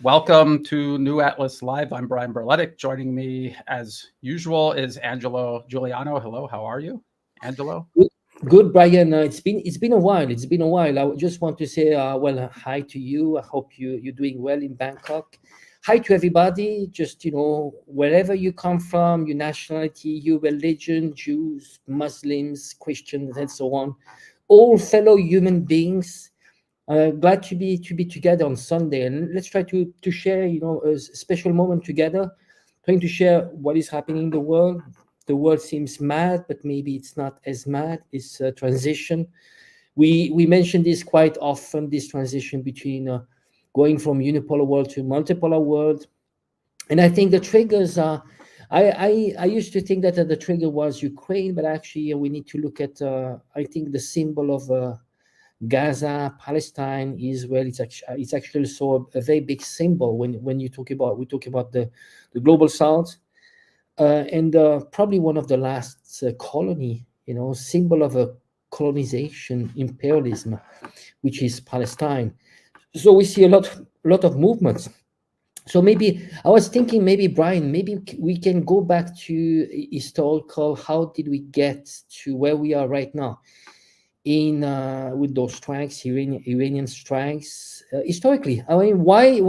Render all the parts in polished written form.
Welcome to New Atlas Live. I'm Brian Berletic. Joining me, as usual, is Angelo Giuliano. Hello, how are you, Angelo? Good, good, Brian. It's been a while. It's been a while. I just want to say, hi to you. I hope you're doing well in Bangkok. Hi to everybody. Just wherever you come from, your nationality, your religion, Jews, Muslims, Christians, and so on, all fellow human beings. Glad to be together on Sunday, and let's try to share a special moment together, trying to share what is happening in the world. The world seems mad, but maybe it's not as mad. It's a transition. We mention this quite often. This transition between going from unipolar world to multipolar world, and I think the triggers are. I used to think that the trigger was Ukraine, but actually we need to look at. I think the symbol of Gaza, Palestine, Israel. It's actually so a very big symbol when you talk about we talk about the global south, and probably one of the last colony, symbol of a colonization imperialism, which is Palestine. So we see a lot of movements. So maybe I was thinking, maybe Brian, maybe we can go back to historical. How did we get to where we are right now? In with those strikes, Iranian strikes. Historically, I mean, why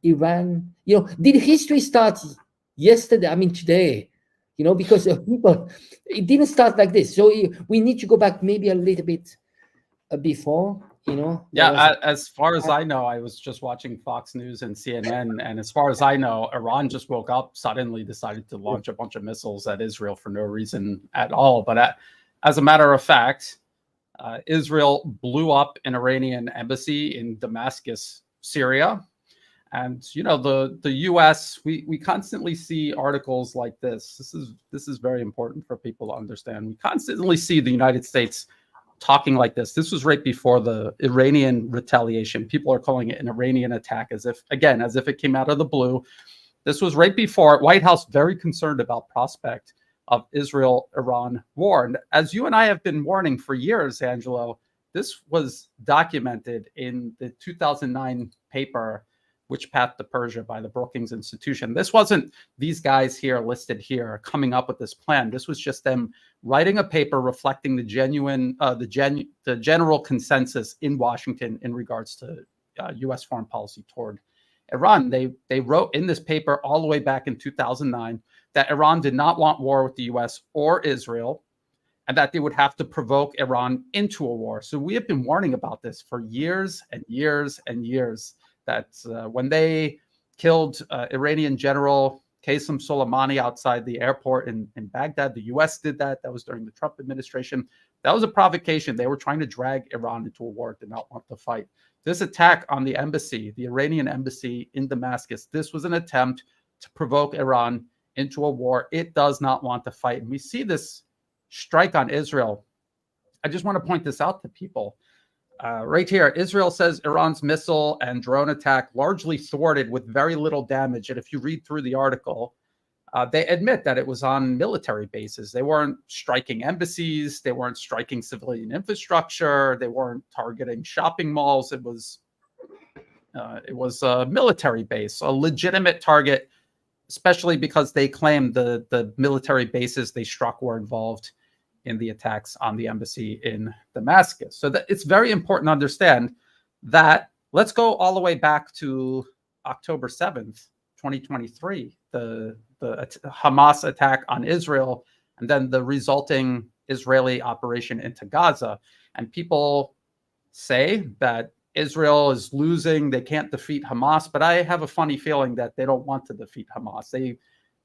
Iran? Did history start yesterday? I mean, today. Because people, it didn't start like this. So we need to go back maybe a little bit before. There was. As far as I know, I was just watching Fox News and CNN, and as far as I know, Iran just woke up, suddenly decided to launch a bunch of missiles at Israel for no reason at all. But as a matter of fact, Israel blew up an Iranian embassy in Damascus, Syria. And the U.S. we constantly see articles like this. This is very important for people to understand. We constantly see the United States talking like this. This was right before the Iranian retaliation. People are calling it an Iranian attack, as if it came out of the blue. This was right before White House, very concerned about prospect of Israel-Iran war. And as you and I have been warning for years, Angelo, this was documented in the 2009 paper, Which Path to Persia, by the Brookings Institution. This wasn't these guys here listed here coming up with this plan. This was just them writing a paper reflecting the general consensus in Washington in regards to U.S. foreign policy toward Iran. They wrote in this paper all the way back in 2009 that Iran did not want war with the U.S. or Israel, and that they would have to provoke Iran into a war. So we have been warning about this for years and years and years, that when they killed Iranian General Qasem Soleimani outside the airport in Baghdad, the U.S. did that. That was during the Trump administration. That was a provocation. They were trying to drag Iran into a war, did not want to fight. This attack on the embassy, the Iranian embassy in Damascus, this was an attempt to provoke Iran into a war. It does not want to fight. And we see this strike on Israel. I just want to point this out to people. Right here, Israel says Iran's missile and drone attack largely thwarted with very little damage. And if you read through the article, they admit that it was on military bases. They weren't striking embassies. They weren't striking civilian infrastructure. They weren't targeting shopping malls. It was a military base, a legitimate target, especially because they claimed the military bases they struck were involved in the attacks on the embassy in Damascus. So that it's very important to understand that. Let's go all the way back to October 7th, 2023, the Hamas attack on Israel, and then the resulting Israeli operation into Gaza. And people say that Israel is losing, they can't defeat Hamas, but I have a funny feeling that they don't want to defeat Hamas. They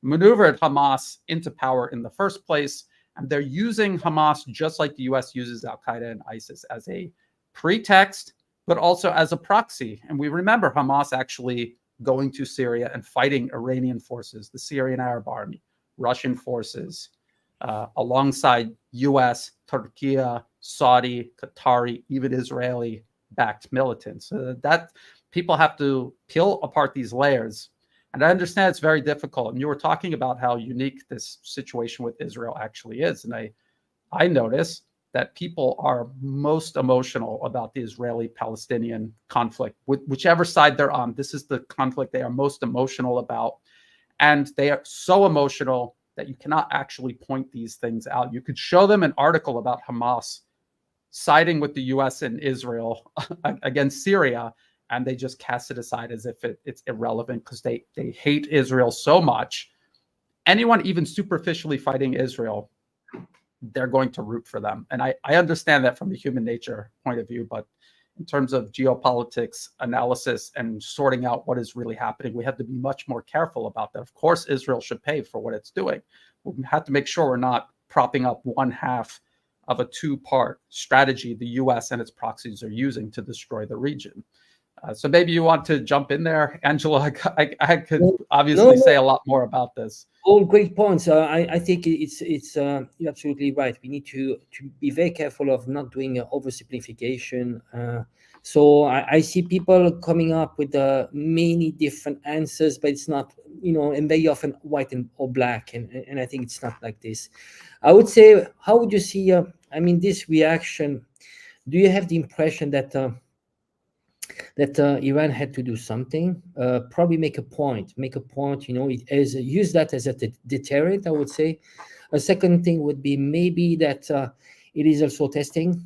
maneuvered Hamas into power in the first place, and they're using Hamas just like the U.S. uses Al-Qaeda and ISIS as a pretext, but also as a proxy. And we remember Hamas actually going to Syria and fighting Iranian forces, the Syrian Arab Army, Russian forces, alongside U.S., Turkey, Saudi, Qatari, even Israeli-backed militants. So that people have to peel apart these layers. And I understand it's very difficult. And you were talking about how unique this situation with Israel actually is. And I notice that people are most emotional about the Israeli-Palestinian conflict, whichever side they're on. This is the conflict they are most emotional about. And they are so emotional that you cannot actually point these things out. You could show them an article about Hamas siding with the US and Israel against Syria, and they just cast it aside as if it's irrelevant because they hate Israel so much. Anyone even superficially fighting Israel, they're going to root for them. And I understand that from the human nature point of view, but in terms of geopolitics analysis and sorting out what is really happening, we have to be much more careful about that. Of course, Israel should pay for what it's doing. We have to make sure we're not propping up one half of a two-part strategy the US and its proxies are using to destroy the region. So maybe you want to jump in there, Angela. I could obviously say a lot more about this. All great points. I think it's you're absolutely right. We need to be very careful of not doing oversimplification. So I see people coming up with many different answers, but it's not, and very often white or black. And I think it's not like this. I would say, how would you see, this reaction? Do you have the impression that Iran had to do something, probably make a point, use that as a deterrent, I would say. A second thing would be maybe that it is also testing.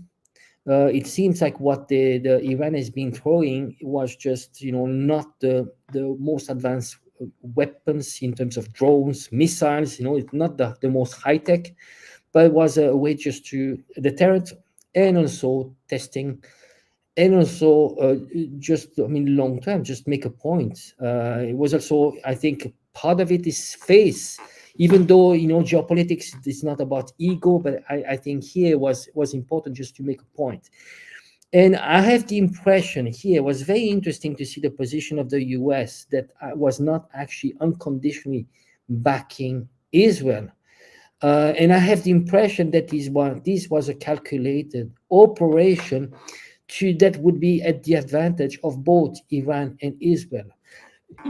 It seems like what the Iran has been throwing was just, not the most advanced weapons in terms of drones, missiles, it's not the most high tech, but it was a way just to deterrent and also testing. And also, long term, just make a point. It was also, I think, part of it is face. Even though geopolitics is not about ego, but I think here was important just to make a point. And I have the impression here it was very interesting to see the position of the US that was not actually unconditionally backing Israel. And I have the impression that this was a calculated operation that would be at the advantage of both Iran and Israel.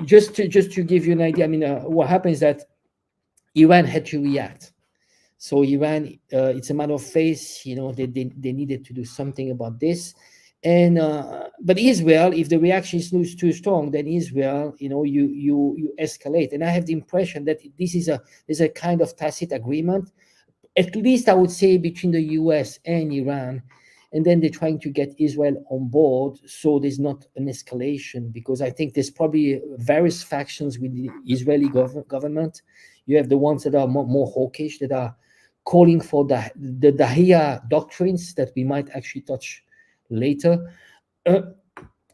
Just to give you an idea, what happens is that Iran had to react. So Iran, it's a matter of face. They needed to do something about this. And but Israel, if the reaction is too strong, then Israel, you escalate. And I have the impression that there's a kind of tacit agreement, at least I would say, between the US and Iran. And then they're trying to get Israel on board so there's not an escalation, because I think there's probably various factions with the Israeli government. You have the ones that are more hawkish, that are calling for the Dahia doctrines that we might actually touch later.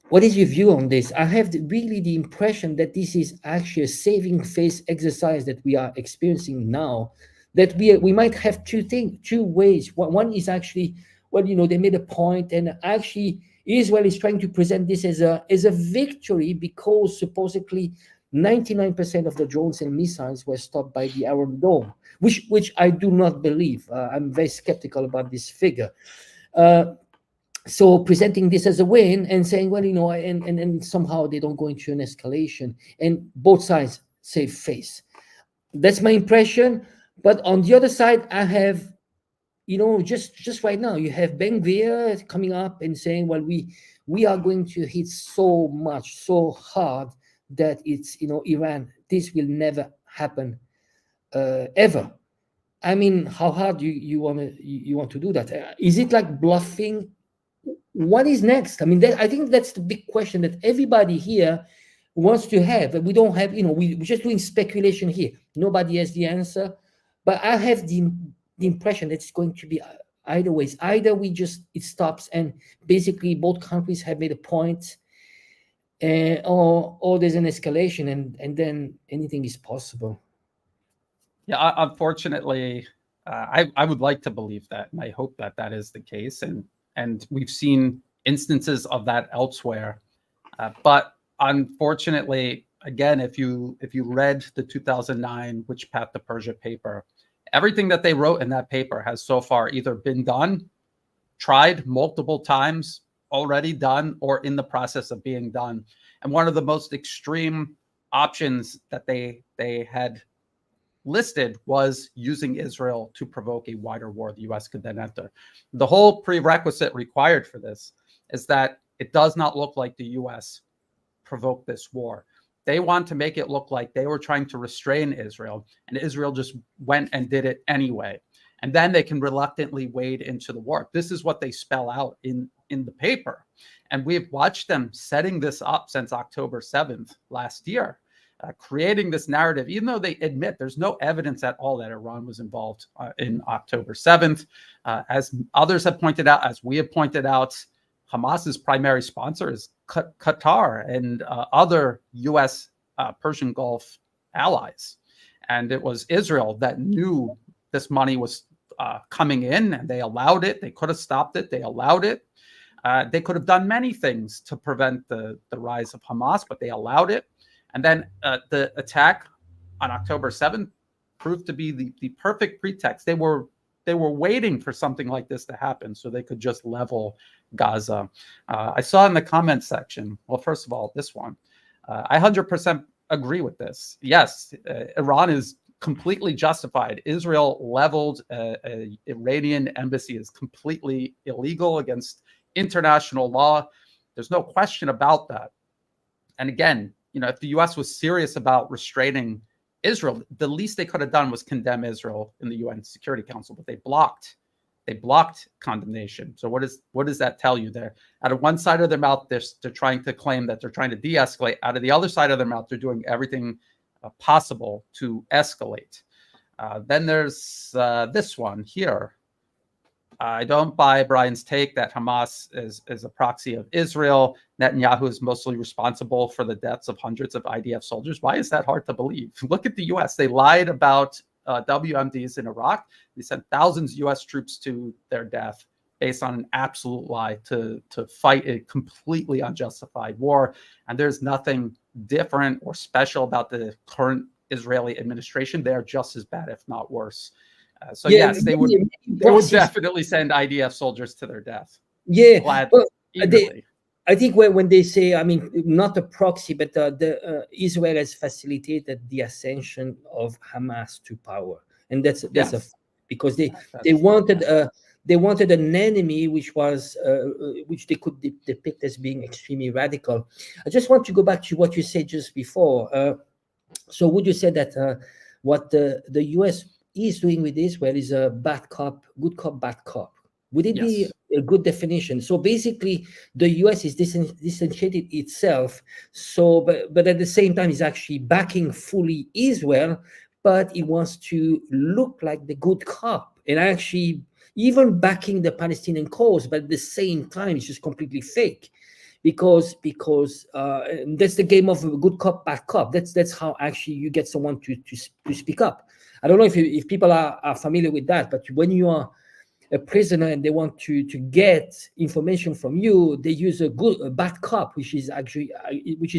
What is your view on this? I have really the impression that this is actually a saving face exercise that we are experiencing now, that we might have two ways. One is actually, they made a point, and actually Israel is trying to present this as a victory because supposedly 99% of the drones and missiles were stopped by the Iron Dome, which I do not believe. I'm very skeptical about this figure. So presenting this as a win and saying, and somehow they don't go into an escalation, and both sides save face. That's my impression. But on the other side, I have, just right now, you have Ben Gvir coming up and saying, well, we are going to hit so much, so hard that it's, Iran, this will never happen ever. How hard do you want to do that? Is it like bluffing? What is next? I think that's the big question that everybody here wants to have. We don't have, we're just doing speculation here. Nobody has the answer. But I have the impression that it's going to be either ways. Either it stops and basically both countries have made a point, or there's an escalation, and then anything is possible. Yeah, unfortunately, I would like to believe that, and I hope that is the case. And we've seen instances of that elsewhere. But unfortunately, again, if you read the 2009 Which Path to Persia paper, everything that they wrote in that paper has so far either been done, tried multiple times, already done, or in the process of being done. And one of the most extreme options that they had listed was using Israel to provoke a wider war the U.S. could then enter. The whole prerequisite required for this is that it does not look like the U.S. provoked this war. They want to make it look like they were trying to restrain Israel, and Israel just went and did it anyway. And then they can reluctantly wade into the war. This is what they spell out in the paper. And we've watched them setting this up since October 7th last year, creating this narrative, even though they admit there's no evidence at all that Iran was involved in October 7th. As others have pointed out, as we have pointed out, Hamas's primary sponsor is Qatar and other U.S. Persian Gulf allies. And it was Israel that knew this money was coming in, and they allowed it. They could have stopped it. They allowed it. They could have done many things to prevent the rise of Hamas, but they allowed it. And then the attack on October 7th proved to be the perfect pretext. They were waiting for something like this to happen so they could just level Gaza. I saw in the comments section, well, first of all, this one, I 100% agree with this. Yes, Iran is completely justified. Israel leveled an Iranian embassy is completely illegal against international law. There's no question about that. And again, if the U.S. was serious about restraining Israel, the least they could have done was condemn Israel in the UN Security Council, but they blocked condemnation. So what does that tell you there? Out of one side of their mouth, they're trying to claim that they're trying to de-escalate. Out of the other side of their mouth, they're doing everything possible to escalate. Then there's this one here. I don't buy Brian's take that Hamas is a proxy of Israel. Netanyahu is mostly responsible for the deaths of hundreds of IDF soldiers. Why is that hard to believe? Look at the U.S. They lied about WMDs in Iraq. They sent thousands of U.S. troops to their death based on an absolute lie to fight a completely unjustified war. And there's nothing different or special about the current Israeli administration. They are just as bad, if not worse. So yes, they would definitely send IDF soldiers to their death. Yeah, eagerly. I think when they say, I mean, not a proxy, but Israel has facilitated the ascension of Hamas to power, and that's because they wanted an enemy which was which they could depict as being extremely radical. I just want to go back to what you said just before. So would you say that what the U.S. is doing with Israel is a bad cop, good cop, bad cop? Would it be a good definition? So basically, the U.S. is disassociated itself. So, but at the same time, is actually backing fully Israel, but it wants to look like the good cop, and actually even backing the Palestinian cause. But at the same time, it's just completely fake, because that's the game of good cop, bad cop. That's how actually you get someone to speak up. I don't know if people are familiar with that, but when you are a prisoner and they want to get information from you, they use a bad cop, which is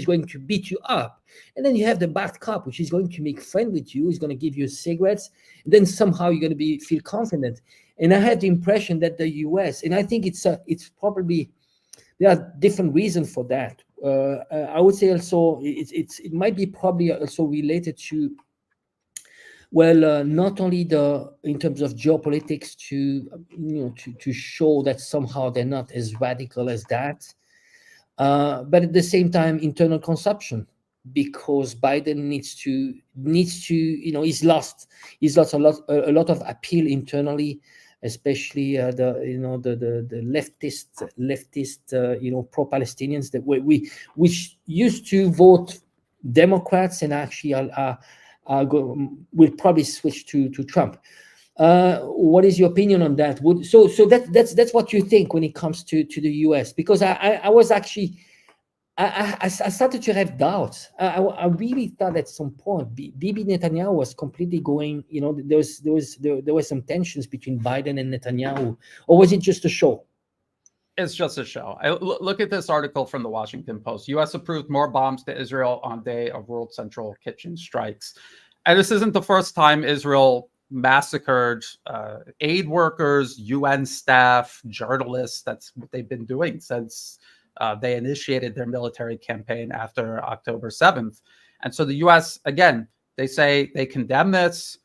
going to beat you up, and then you have the bad cop, which is going to make friends with you, is going to give you cigarettes, and then somehow you're going to feel confident. And I had the impression that the U.S., and I think it's probably there are different reasons for that. I would say also it might be probably also related to, well, not only in terms of geopolitics to show that somehow they're not as radical as that, but at the same time internal consumption, because Biden needs to he's lost a lot of appeal internally, especially the leftist pro-Palestinians which used to vote Democrats and actually will probably switch to Trump. What is your opinion on that? So that's what you think when it comes to the U.S.? Because I was actually I started to have doubts. I really thought at some point Bibi Netanyahu was completely going. There were some tensions between Biden and Netanyahu, or was it just a show? It's just a show. Look at this article from the Washington Post. U.S. approved more bombs to Israel on day of World Central Kitchen strikes. And this isn't the first time Israel massacred aid workers, UN staff, journalists. That's what they've been doing since they initiated their military campaign after October 7th. And so the U.S., again, They say they condemn this.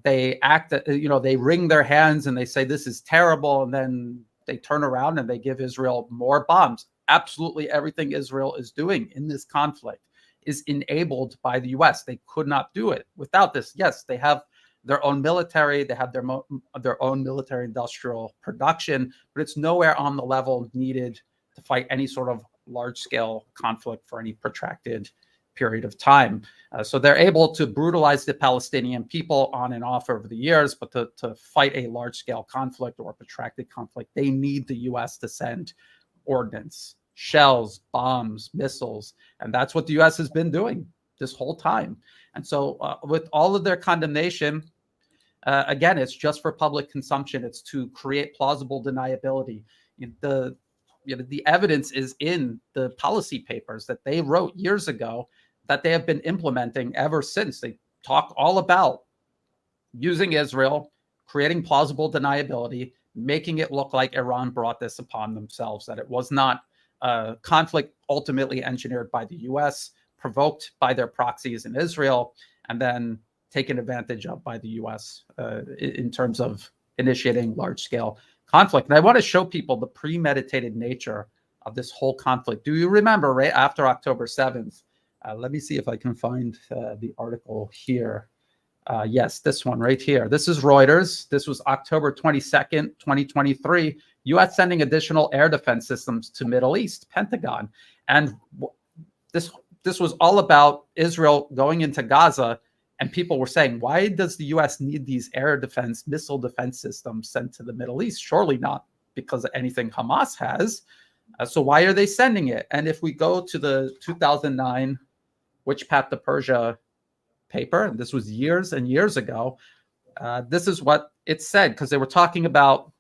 They act, they wring their hands and they say this is terrible, and then they turn around and they give Israel more bombs. Absolutely everything Israel is doing in this conflict is enabled by the U.S. They could not do it without this. Yes, they have their own military, they have their own military industrial production, but it's nowhere on the level needed to fight any sort of large-scale conflict for any protracted period of time. So they're able to brutalize the Palestinian people on and off over the years, but to fight a large-scale conflict or a protracted conflict, they need the U.S. to send ordnance, shells, bombs, missiles, and that's what the U.S. has been doing this whole time. And so with all of their condemnation, again, it's just for public consumption. It's to create plausible deniability. The evidence is in the policy papers that they wrote years ago that they have been implementing ever since. They talk all about using Israel, creating plausible deniability, making it look like Iran brought this upon themselves, that it was not a conflict ultimately engineered by the U.S., provoked by their proxies in Israel, and then taken advantage of by the U.S. In terms of initiating large-scale conflict. And I want to show people the premeditated nature of this whole conflict. Do you remember right after October 7th? Let me see if I can find the article here. Yes, this one right here. This is Reuters. This was October 22nd, 2023. U.S. sending additional air defense systems to Middle East, Pentagon. And this was all about Israel going into Gaza, and people were saying, why does the U.S. need these air defense, missile defense systems sent to the Middle East? Surely not because of anything Hamas has. So why are they sending it? And if we go to the 2009 Which Path to Persia paper, and this was years and years ago, this is what it said, because they were talking about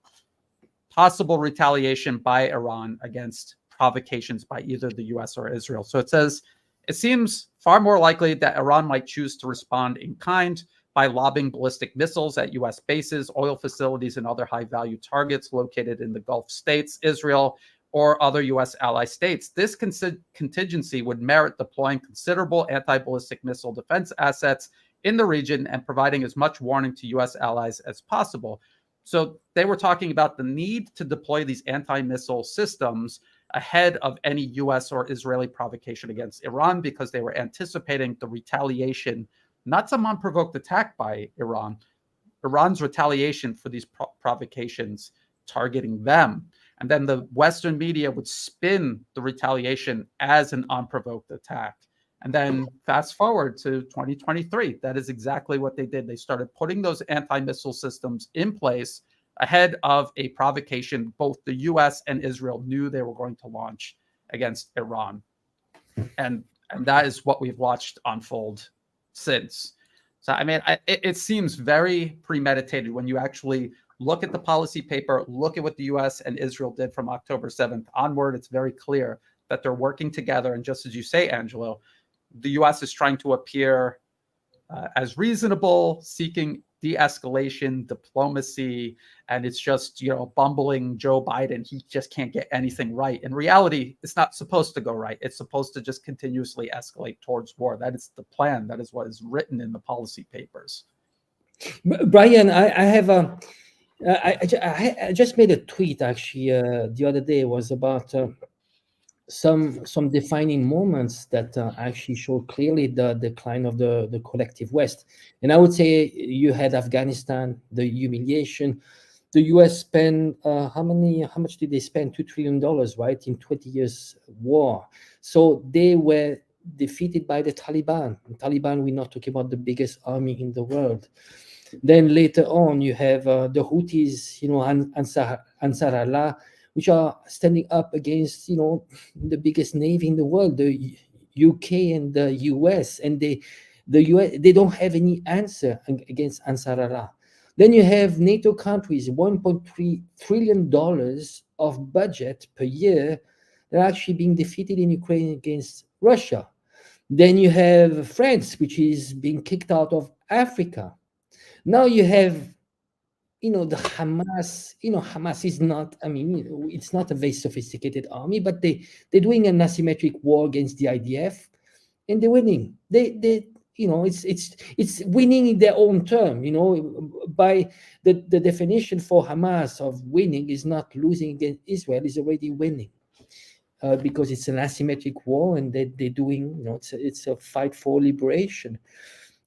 possible retaliation by Iran against provocations by either the U.S. or Israel. So it says, it seems far more likely that Iran might choose to respond in kind by lobbing ballistic missiles at U.S. bases, oil facilities, and other high-value targets located in the Gulf states, Israel, or other U.S. ally states. This contingency would merit deploying considerable anti-ballistic missile defense assets in the region and providing as much warning to U.S. allies as possible. So they were talking about the need to deploy these anti-missile systems ahead of any U.S. or Israeli provocation against Iran, because they were anticipating the retaliation, not some unprovoked attack by Iran, Iran's retaliation for these provocations targeting them. And then the Western media would spin the retaliation as an unprovoked attack. And then fast forward to 2023, that is exactly what they did. They started putting those anti-missile systems in place ahead of a provocation both the U.S. and Israel knew they were going to launch against Iran. And that is what we've watched unfold since. So, I mean, it seems very premeditated when you actually look at the policy paper, look at what the U.S. and Israel did from October 7th onward. It's very clear that they're working together. And just as you say, Angelo, the U.S. is trying to appear as reasonable, seeking de-escalation, diplomacy, and it's just, bumbling Joe Biden. He just can't get anything right. In reality, it's not supposed to go right. It's supposed to just continuously escalate towards war. That is the plan. That is what is written in the policy papers. Brian, I just made a tweet actually the other day. It was about some defining moments that actually show clearly the decline of the collective West. And I would say you had Afghanistan, the humiliation. The U.S. spent how much did they spend? $2 trillion, right, in 20 years war. So they were defeated by the Taliban. The Taliban, we're not talking about the biggest army in the world. Then later on, you have the Houthis, Ansar Allah, which are standing up against, the biggest navy in the world, the UK and the US, and the US, they don't have any answer against Ansar Allah. Then you have NATO countries, $1.3 trillion of budget per year, they're actually being defeated in Ukraine against Russia. Then you have France, which is being kicked out of Africa. Now you have, the Hamas. Hamas is not, it's not a very sophisticated army, but they're doing an asymmetric war against the IDF, and they're winning. They it's winning in their own term. By the definition for Hamas of winning is not losing against Israel, is already winning. Because it's an asymmetric war, and they're doing, it's a fight for liberation.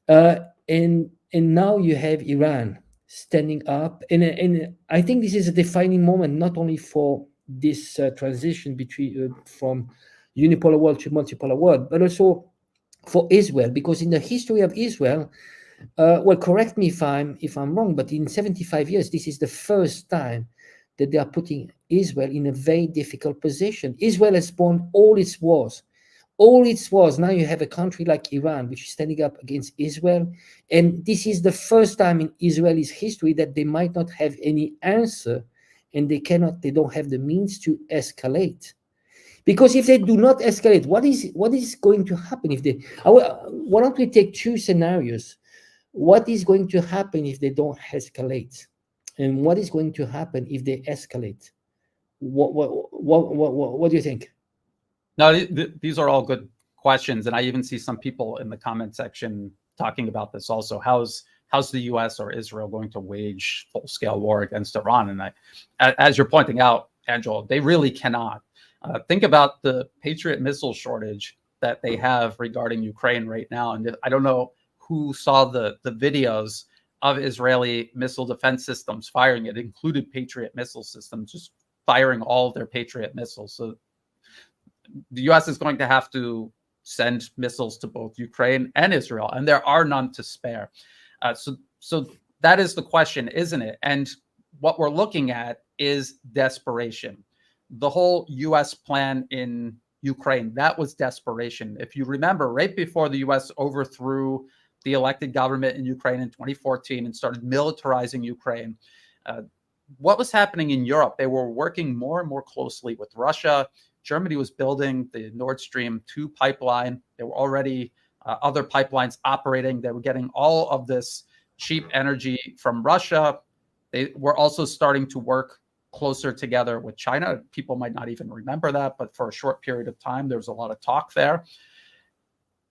And now you have Iran standing up, and I think this is a defining moment, not only for this transition between from unipolar world to multipolar world, but also for Israel, because in the history of Israel, well, correct me if I'm wrong, but in 75 years, this is the first time that they are putting Israel in a very difficult position. Israel has won all its wars. Now you have a country like Iran, which is standing up against Israel. And this is the first time in Israel's history that they might not have any answer, and they don't have the means to escalate. Because if they do not escalate, what is going to happen if they, why don't we take two scenarios? What is going to happen if they don't escalate? And what is going to happen if they escalate? What do you think? No, these are all good questions, and I even see some people in the comment section talking about this also. How's the U.S. or Israel going to wage full-scale war against Iran? And as you're pointing out, Angelo, they really cannot. Think about the Patriot missile shortage that they have regarding Ukraine right now, and I don't know who saw the videos of Israeli missile defense systems firing. It included Patriot missile systems just firing all of their Patriot missiles. So the U.S. is going to have to send missiles to both Ukraine and Israel, and there are none to spare. So that is the question, isn't it? And what we're looking at is desperation. The whole U.S. plan in Ukraine, that was desperation. If you remember, right before the U.S. overthrew the elected government in Ukraine in 2014 and started militarizing Ukraine, what was happening in Europe? They were working more and more closely with Russia. Germany was building the Nord Stream 2 pipeline. There were already other pipelines operating. They were getting all of this cheap energy from Russia. They were also starting to work closer together with China. People might not even remember that, but for a short period of time, there was a lot of talk there.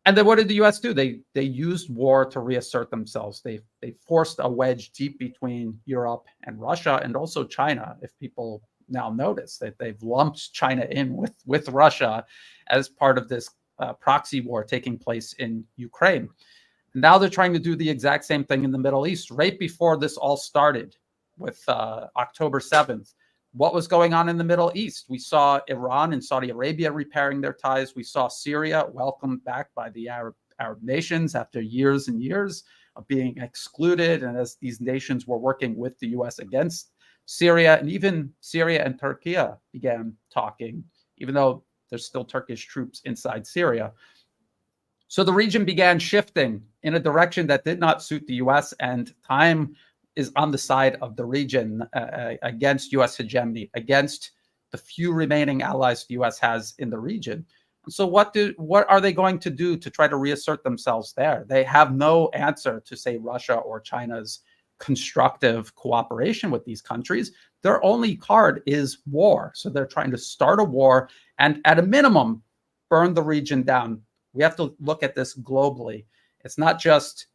And then what did the U.S. do? They used war to reassert themselves. They forced a wedge deep between Europe and Russia, and also China. If people now notice that they've lumped China in with Russia as part of this proxy war taking place in Ukraine. Now they're trying to do the exact same thing in the Middle East. Right before this all started with October 7th, what was going on in the Middle East? We saw Iran and Saudi Arabia repairing their ties. We saw Syria welcomed back by the Arab nations after years and years of being excluded. And as these nations were working with the U.S. against Syria, and even Syria and Turkey began talking, even though there's still Turkish troops inside Syria. So the region began shifting in a direction that did not suit the U.S., and time is on the side of the region against U.S. hegemony, against the few remaining allies the U.S. has in the region. And so what are they going to do to try to reassert themselves there? They have no answer to, say, Russia or China's constructive cooperation with these countries. Their only card is war. So they're trying to start a war and, at a minimum, burn the region down. We have to look at this globally. It's not just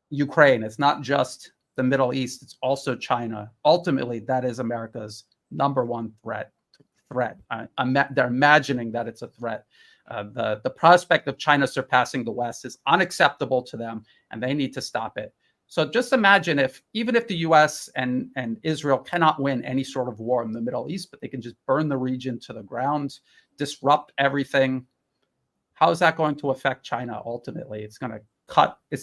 Ukraine. It's not just the Middle East. It's also China. Ultimately, that is America's number one threat. They're imagining that it's a threat. The prospect of China surpassing the West is unacceptable to them, and they need to stop it. So just imagine even if the U.S. and Israel cannot win any sort of war in the Middle East, but they can just burn the region to the ground, disrupt everything. How is that going to affect China ultimately? It's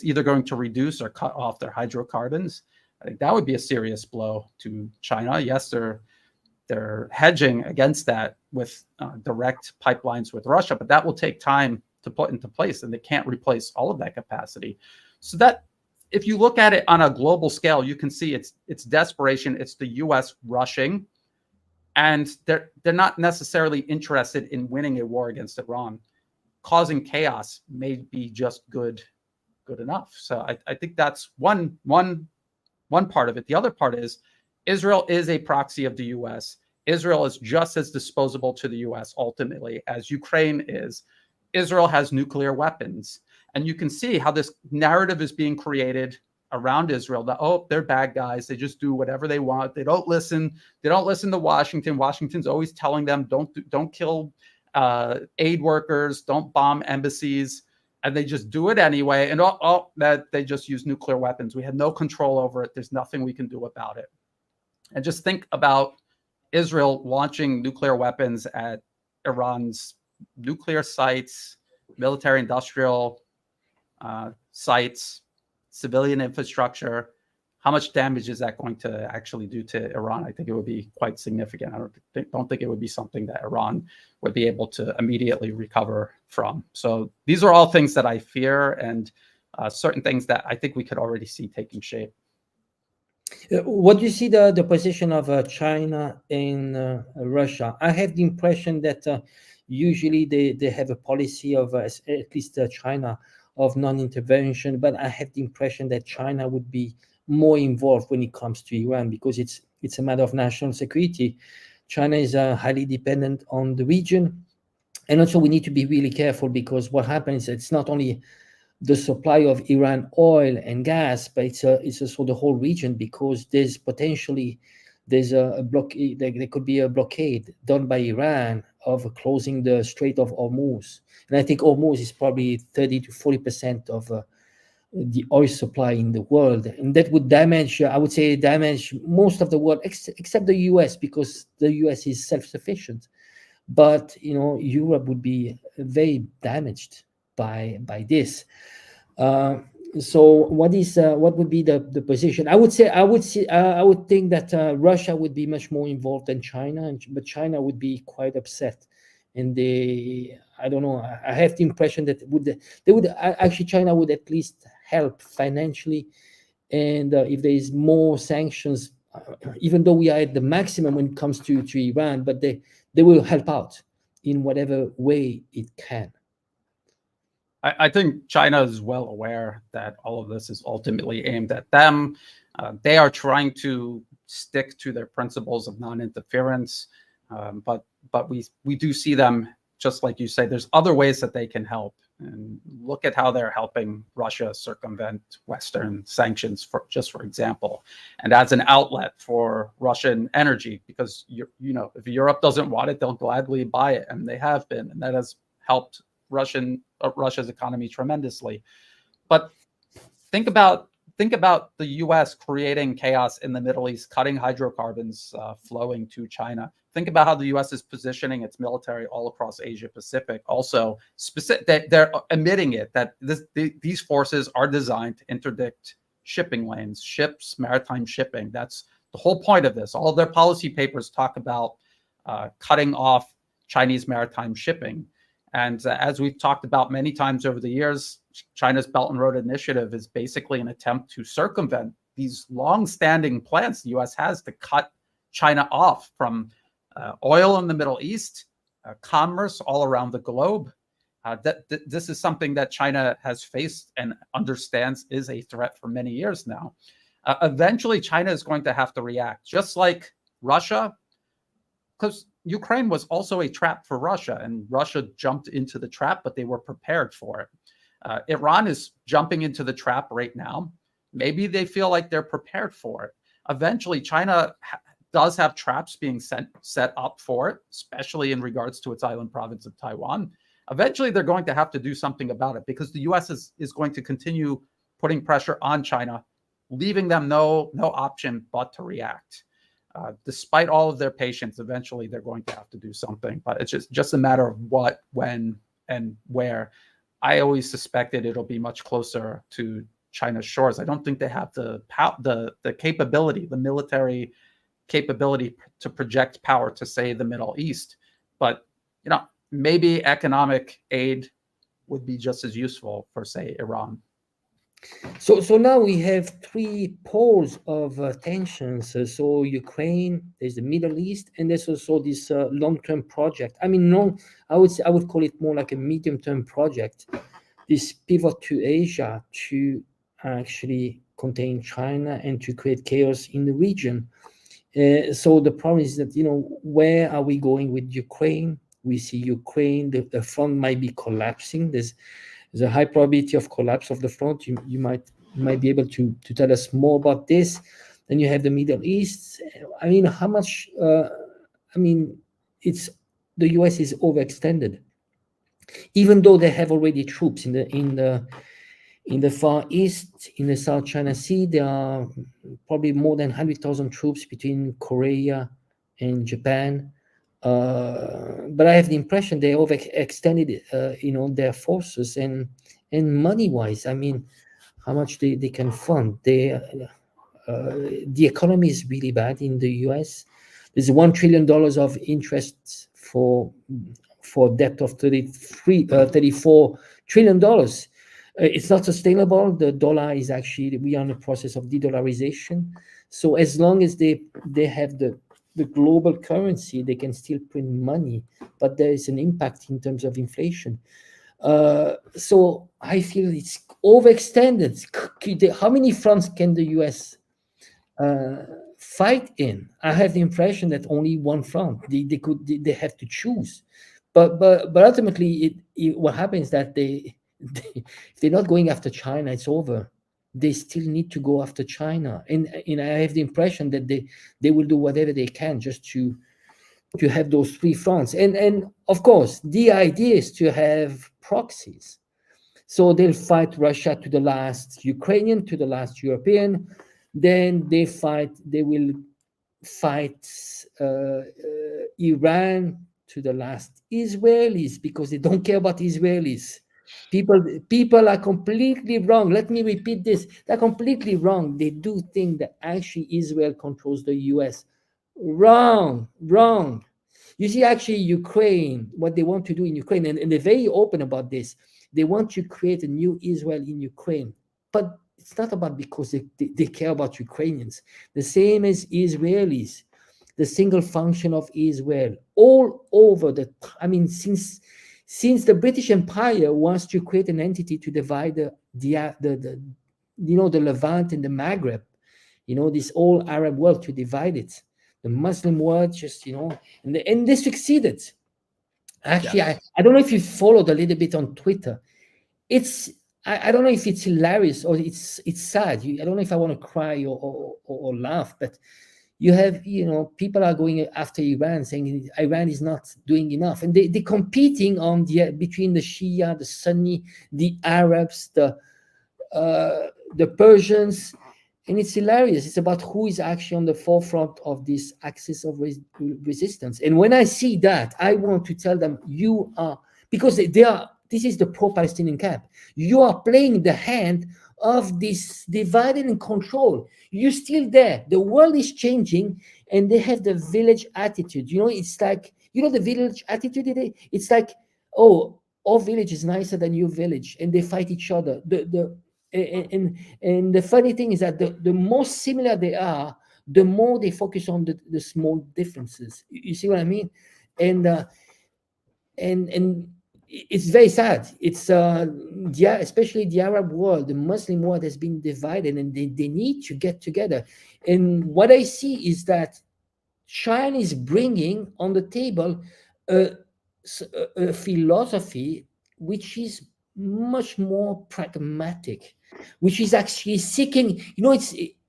either going to reduce or cut off their hydrocarbons. I think that would be a serious blow to China. Yes, they're hedging against that with direct pipelines with Russia, but that will take time to put into place, and they can't replace all of that capacity. So that, if you look at it on a global scale, you can see it's desperation. It's the U.S. rushing, and they're not necessarily interested in winning a war against Iran. Causing chaos may be just good enough. So I think that's one part of it. The other part is Israel is a proxy of the U.S. Israel is just as disposable to the U.S. ultimately as Ukraine is. Israel has nuclear weapons. And you can see how this narrative is being created around Israel that, oh, they're bad guys. They just do whatever they want. They don't listen. They don't listen to Washington. Washington's always telling them, don't kill aid workers, don't bomb embassies. And they just do it anyway. And that they just use nuclear weapons. We had no control over it. There's nothing we can do about it. And just think about Israel launching nuclear weapons at Iran's nuclear sites, military industrial sites, civilian infrastructure. How much damage is that going to actually do to Iran? I think it would be quite significant. I don't think it would be something that Iran would be able to immediately recover from. So these are all things that I fear, and certain things that I think we could already see taking shape. What do you see the position of China and Russia? I have the impression that usually they have a policy of, at least China, of non-intervention, but I have the impression that China would be more involved when it comes to Iran, because it's a matter of national security. China is highly dependent on the region, and also we need to be really careful, because what happens, it's not only the supply of Iran oil and gas, but it's also the whole region, because there's a blockade. There could be a blockade done by Iran of closing the Strait of Hormuz, and I think Hormuz is probably 30 to 40% of the oil supply in the world, and that would damage, I would say, most of the world except the US, because the US is self-sufficient. But Europe would be very damaged by this. So what would be the position? I would think that Russia would be much more involved than China, but China would be quite upset, and I don't know. I have the impression that actually China would at least help financially, and if there is more sanctions, even though we are at the maximum when it comes to Iran, but they will help out in whatever way it can. I think China is well aware that all of this is ultimately aimed at them. They are trying to stick to their principles of non-interference, but we do see them, just like you say, there's other ways that they can help. And look at how they're helping Russia circumvent Western sanctions, for example, and as an outlet for Russian energy, because if Europe doesn't want it, they'll gladly buy it, and they have been, and that has helped Russia's economy tremendously. But think about the U.S. creating chaos in the Middle East, cutting hydrocarbons flowing to China. Think about how the U.S. is positioning its military all across Asia Pacific. Also, they're admitting it that these forces are designed to interdict shipping lanes, ships, maritime shipping. That's the whole point of this. All of their policy papers talk about cutting off Chinese maritime shipping. And as we've talked about many times over the years, China's Belt and Road Initiative is basically an attempt to circumvent these long-standing plans the U.S. has to cut China off from oil in the Middle East, commerce all around the globe. This is something that China has faced and understands is a threat for many years now. Eventually, China is going to have to react, just like Russia, because Ukraine was also a trap for Russia, and Russia jumped into the trap, but they were prepared for it. Iran is jumping into the trap right now. Maybe they feel like they're prepared for it. Eventually, China does have traps being set up for it, especially in regards to its island province of Taiwan. Eventually, they're going to have to do something about it, because the U.S. is going to continue putting pressure on China, leaving them no option but to react. Despite all of their patience, eventually they're going to have to do something. But it's just a matter of what, when, and where. I always suspected it'll be much closer to China's shores. I don't think they have the capability, the military capability to project power to, say, the Middle East. But maybe economic aid would be just as useful for, say, Iran. So now we have three poles of tensions. So Ukraine, there's the Middle East, and there's also this long-term project. I mean, I would call it more like a medium-term project. This pivot to Asia to actually contain China and to create chaos in the region. So the problem is that where are we going with Ukraine? We see Ukraine, the front might be collapsing. There's a high probability of collapse of the front. You might be able to tell us more about this. Then you have the Middle East. I mean, how much? I mean, it's the US is overextended, even though they have already troops in the Far East, in the South China Sea. There are probably more than 100,000 troops between Korea and Japan. But I have the impression they overextended, their forces and money-wise. I mean, how much they can fund. The economy is really bad in the US. There's $1 trillion of interest for debt of $34 trillion. It's not sustainable. The dollar is actually, we are in the process of de-dollarization. So as long as they have the global currency, they can still print money, but there is an impact in terms of inflation. So I feel it's overextended. How many fronts can the US fight in? I have the impression that only one front. They have to choose, but ultimately, what happens is that if they're not going after China, it's over. They still need to go after China, and I have the impression that they will do whatever they can just to have those three fronts. And of course, the idea is to have proxies. So they'll fight Russia to the last Ukrainian, to the last European. Then they will fight Iran to the last Israelis, because they don't care about Israelis. People are completely wrong. Let me repeat this. They're completely wrong. They do think that actually Israel controls the US. Wrong. You see, actually, Ukraine, what they want to do in Ukraine, and they're very open about this, they want to create a new Israel in Ukraine. But it's not about because they care about Ukrainians. The same as Israelis. The single function of Israel all over since the British Empire wants to create an entity to divide the Levant and the Maghreb, this whole Arab world, to divide it. The Muslim world, and they succeeded. Actually, yes. I don't know if you followed a little bit on Twitter. I don't know if it's hilarious or it's sad. I don't know if I want to cry or laugh, but you have, people are going after Iran, saying Iran is not doing enough, and they're competing between the Shia, the Sunni, the Arabs, the Persians, and it's hilarious. It's about who is actually on the forefront of this axis of resistance. And when I see that, I want to tell them, you are, because they are. This is the pro-Palestinian camp. You are playing the hand of this divided and control. You're still there. The world is changing, and they have the village attitude. It's like, the village attitude. It's like, oh, our village is nicer than your village, and they fight each other. And the funny thing is that the more similar they are, the more they focus on the small differences. You see what I mean? And it's very sad. It's especially the Arab world, the Muslim world has been divided, and they need to get together. And what I see is that China is bringing on the table a philosophy which is much more pragmatic, which is actually seeking,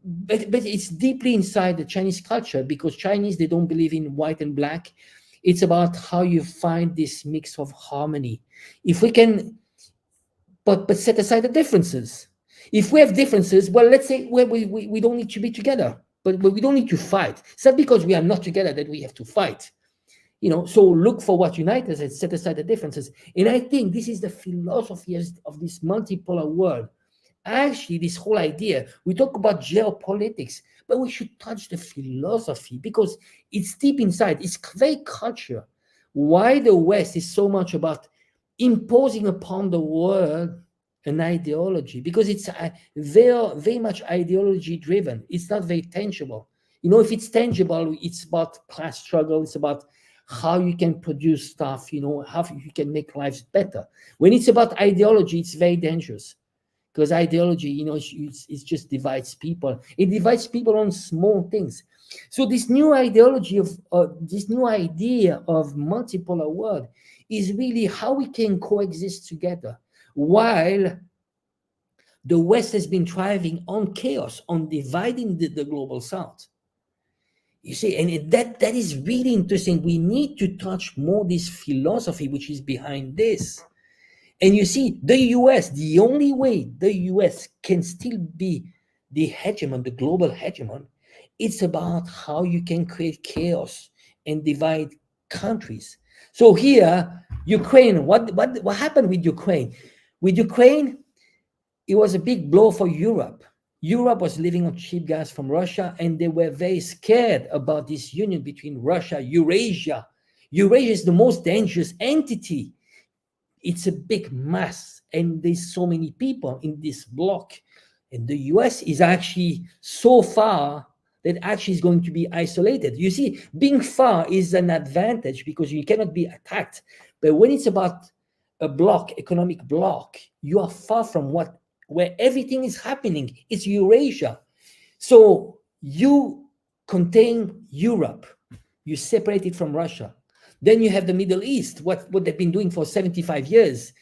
but it's deeply inside the Chinese culture, because Chinese, they don't believe in white and black. It's about how you find this mix of harmony. If we can, but set aside the differences. If we have differences, well, let's say we don't need to be together, but we don't need to fight. It's not because we are not together that we have to fight. So look for what unites us and set aside the differences. And I think this is the philosophy of this multipolar world. Actually, this whole idea, we talk about geopolitics, but we should touch the philosophy, because it's deep inside. It's very culture. Why the West is so much about imposing upon the world an ideology, because it's very, very much ideology driven. It's not very tangible. If it's tangible, it's about class struggle. It's about how you can produce stuff, how you can make lives better. When it's about ideology, it's very dangerous. Because ideology, it just divides people. It divides people on small things. So this new ideology of this new idea of multipolar world is really how we can coexist together, while the West has been thriving on chaos, on dividing the global South. You see, and that is really interesting. We need to touch more this philosophy which is behind this. And you see, the US, the only way the US can still be the hegemon, the global hegemon, it's about how you can create chaos and divide countries. So here, Ukraine, what happened with Ukraine? With Ukraine, it was a big blow for Europe. Europe was living on cheap gas from Russia, and they were very scared about this union between Russia, Eurasia. Eurasia is the most dangerous entity. It's a big mass, and there's so many people in this bloc. And the US is actually so far that actually is going to be isolated. You see, being far is an advantage because you cannot be attacked. But when it's about a bloc, economic bloc, you are far from where everything is happening. It's Eurasia. So you contain Europe, you separate it from Russia. Then you have the Middle East, what they've been doing for 75 years.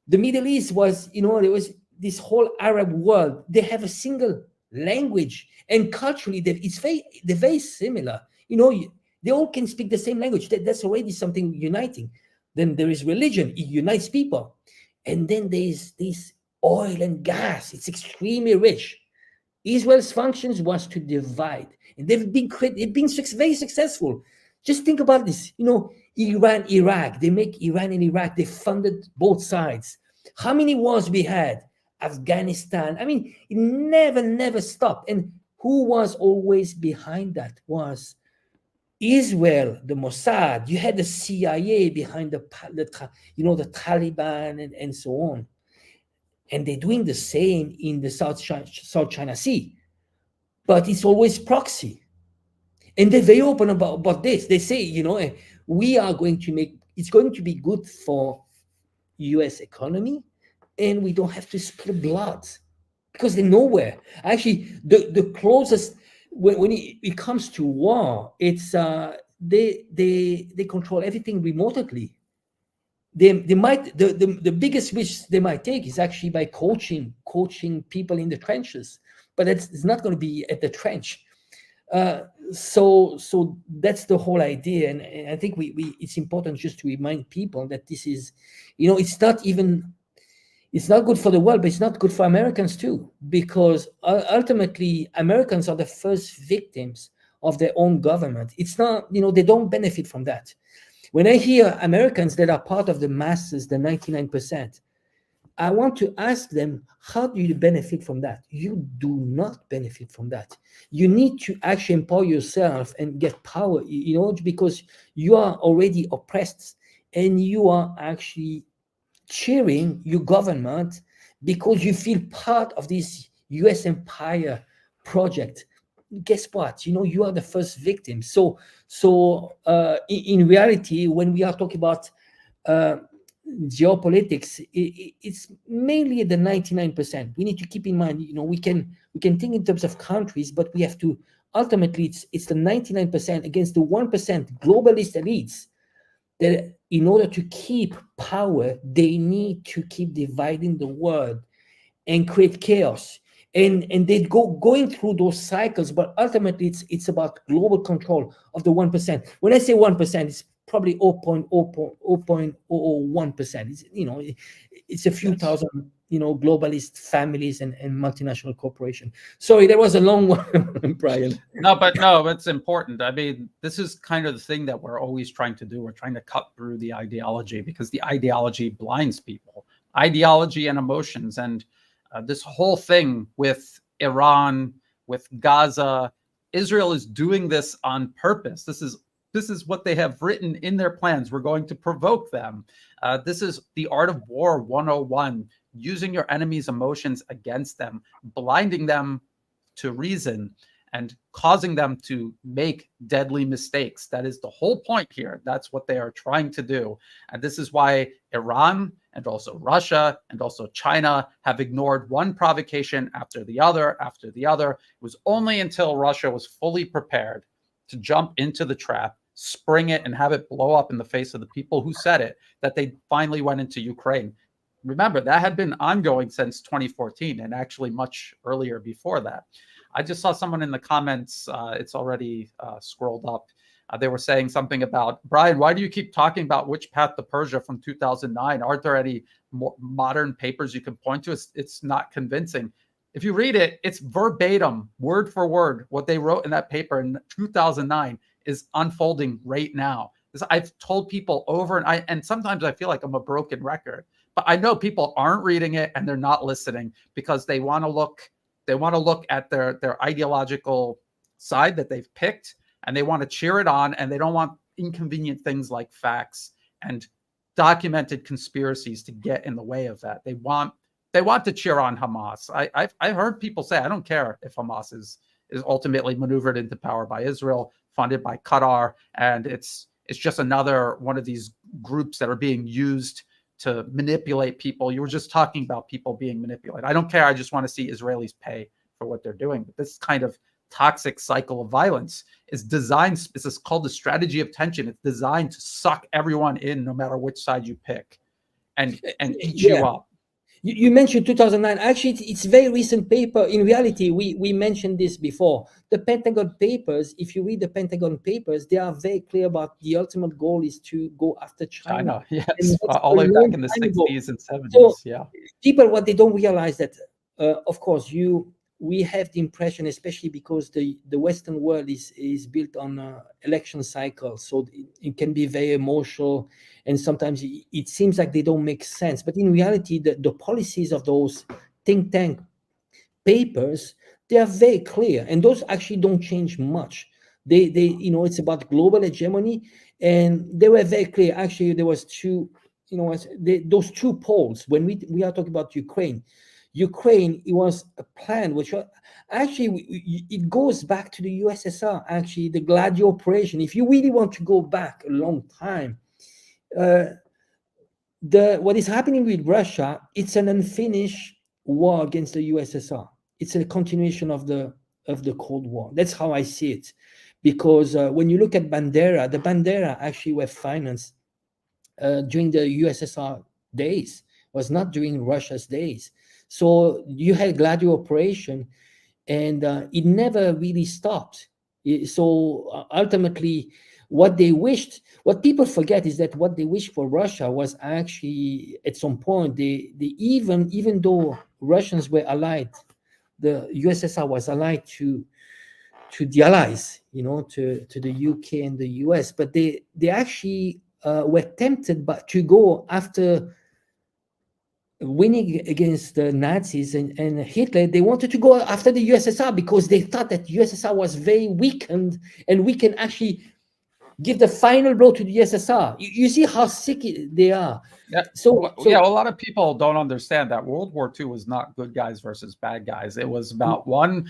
The Middle East was, there was this whole Arab world. They have a single language, and culturally they're very similar. They all can speak the same language. That's already something uniting. Then there is religion, it unites people. And then there's this oil and gas. It's extremely rich. Israel's functions was to divide, and they've been very successful. Just think about this. Iran, Iraq. They make Iran and Iraq. They funded both sides. How many wars we had? Afghanistan. I mean, it never stopped. And who was always behind that was Israel, the Mossad. You had the CIA behind the Taliban and so on. And they're doing the same in the South China Sea. But it's always proxy. And they're very open about this. They say, we are going to it's going to be good for US economy, and we don't have to spill blood because they're nowhere. Actually, the closest, when it comes to war, it's they control everything remotely. They might, the biggest risk they might take is actually by coaching people in the trenches, but it's not going to be at the trench. So that's the whole idea, and I think it's important just to remind people that this is, it's not good for the world, but it's not good for Americans too, because ultimately Americans are the first victims of their own government. It's not, they don't benefit from that. When I hear Americans that are part of the masses, the 99%, I want to ask them, how do you benefit from that? You do not benefit from that. You need to actually empower yourself and get power, because you are already oppressed, and you are actually cheering your government because you feel part of this US empire project. Guess what? You are the first victim. So in reality, when we are talking about geopolitics, it's mainly the 99%. We need to keep in mind, we can think in terms of countries, but we have to ultimately it's the 99% against the 1% globalist elites that in order to keep power, they need to keep dividing the world and create chaos. And they going through those cycles, but ultimately it's about global control of the 1%. When I say 1%, it's probably 0.001%. It's a few thousand, globalist families and multinational corporations. Sorry, that was a long one, Brian. No, it's important. I mean, this is kind of the thing that we're always trying to do. We're trying to cut through the ideology because the ideology blinds people. Ideology and emotions, and this whole thing with Iran, with Gaza, Israel is doing this on purpose. This is what they have written in their plans. We're going to provoke them. This is the art of war 101, using your enemy's emotions against them, blinding them to reason, and causing them to make deadly mistakes. That is the whole point here. That's what they are trying to do. And this is why Iran and also Russia and also China have ignored one provocation after the other. It was only until Russia was fully prepared to jump into the trap, spring it, and have it blow up in the face of the people who said it, that they finally went into Ukraine. Remember, that had been ongoing since 2014 and actually much earlier before that. I just saw someone in the comments, it's already scrolled up. They were saying something about, Brian, why do you keep talking about Which Path to Persia from 2009? Aren't there any more modern papers you can point to? It's not convincing. If you read it, it's verbatim, word for word. What they wrote in that paper in 2009 is unfolding right now. I've told people over, and sometimes I feel like I'm a broken record, but I know people aren't reading it and they're not listening because they want to look at their ideological side that they've picked, and they want to cheer it on, and they don't want inconvenient things like facts and documented conspiracies to get in the way of that. They want to cheer on Hamas. I've heard people say, I don't care if Hamas is ultimately maneuvered into power by Israel, funded by Qatar, and it's just another one of these groups that are being used to manipulate people. You were just talking about people being manipulated. I don't care. I just want to see Israelis pay for what they're doing. But this kind of toxic cycle of violence is designed, it's called the strategy of tension. It's designed to suck everyone in, no matter which side you pick, and eat you up. You mentioned 2009. Actually, it's a very recent paper. In reality, we mentioned this before. The Pentagon Papers, if you read the Pentagon Papers, they are very clear about the ultimate goal is to go after China. Yes, all the way back in the 60s and 70s. So yeah. People, what they don't realize that, of course, we have the impression, especially because the Western world is built on election cycles, so it can be very emotional, and sometimes it seems like they don't make sense. But in reality, the policies of those think tank papers, they are very clear, and those actually don't change much. They it's about global hegemony, and they were very clear. Actually, there was those two poles when we are talking about Ukraine, it was a plan which actually it goes back to the USSR. Actually, the Gladio operation. If you really want to go back a long time, what is happening with Russia, it's an unfinished war against the USSR. It's a continuation of the Cold War. That's how I see it, because when you look at Bandera, the Bandera actually were financed during the USSR days, was not during Russia's days. So you had Gladio operation, and it never really stopped. So ultimately, what people forget is that what they wished for Russia was actually, at some point, they even though Russians were allied, the USSR was allied to the Allies, to the UK and the US, but they actually were tempted to go after winning against the Nazis and Hitler. They wanted to go after the USSR because they thought that USSR was very weakened, and we can actually give the final blow to the USSR. You see how sick they are. Yeah. So a lot of people don't understand that World War II was not good guys versus bad guys. It was about one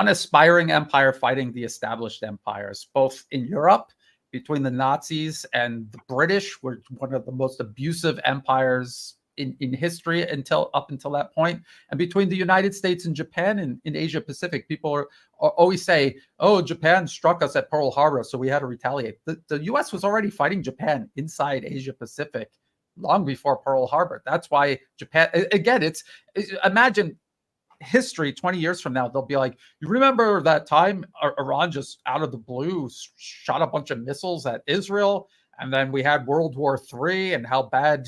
aspiring empire fighting the established empires, both in Europe. Between the Nazis and the British, were one of the most abusive empires in history up until that point, and between the United States and Japan in Asia Pacific. People always say, "Oh, Japan struck us at Pearl Harbor, so we had to retaliate." The U.S. was already fighting Japan inside Asia Pacific long before Pearl Harbor. That's why Japan, again, imagine history 20 years from now, they'll be like, you remember that time Iran just out of the blue shot a bunch of missiles at Israel? And then we had World War III and how bad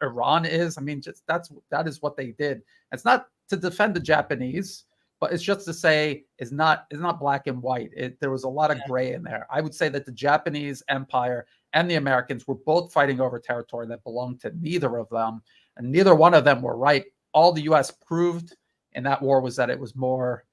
Iran is. I mean, that is what they did. It's not to defend the Japanese, but it's just to say it's not black and white. There was a lot of gray in there. I would say that the Japanese Empire and the Americans were both fighting over territory that belonged to neither of them, and neither one of them were right. All the U.S. proved in that war was that it was more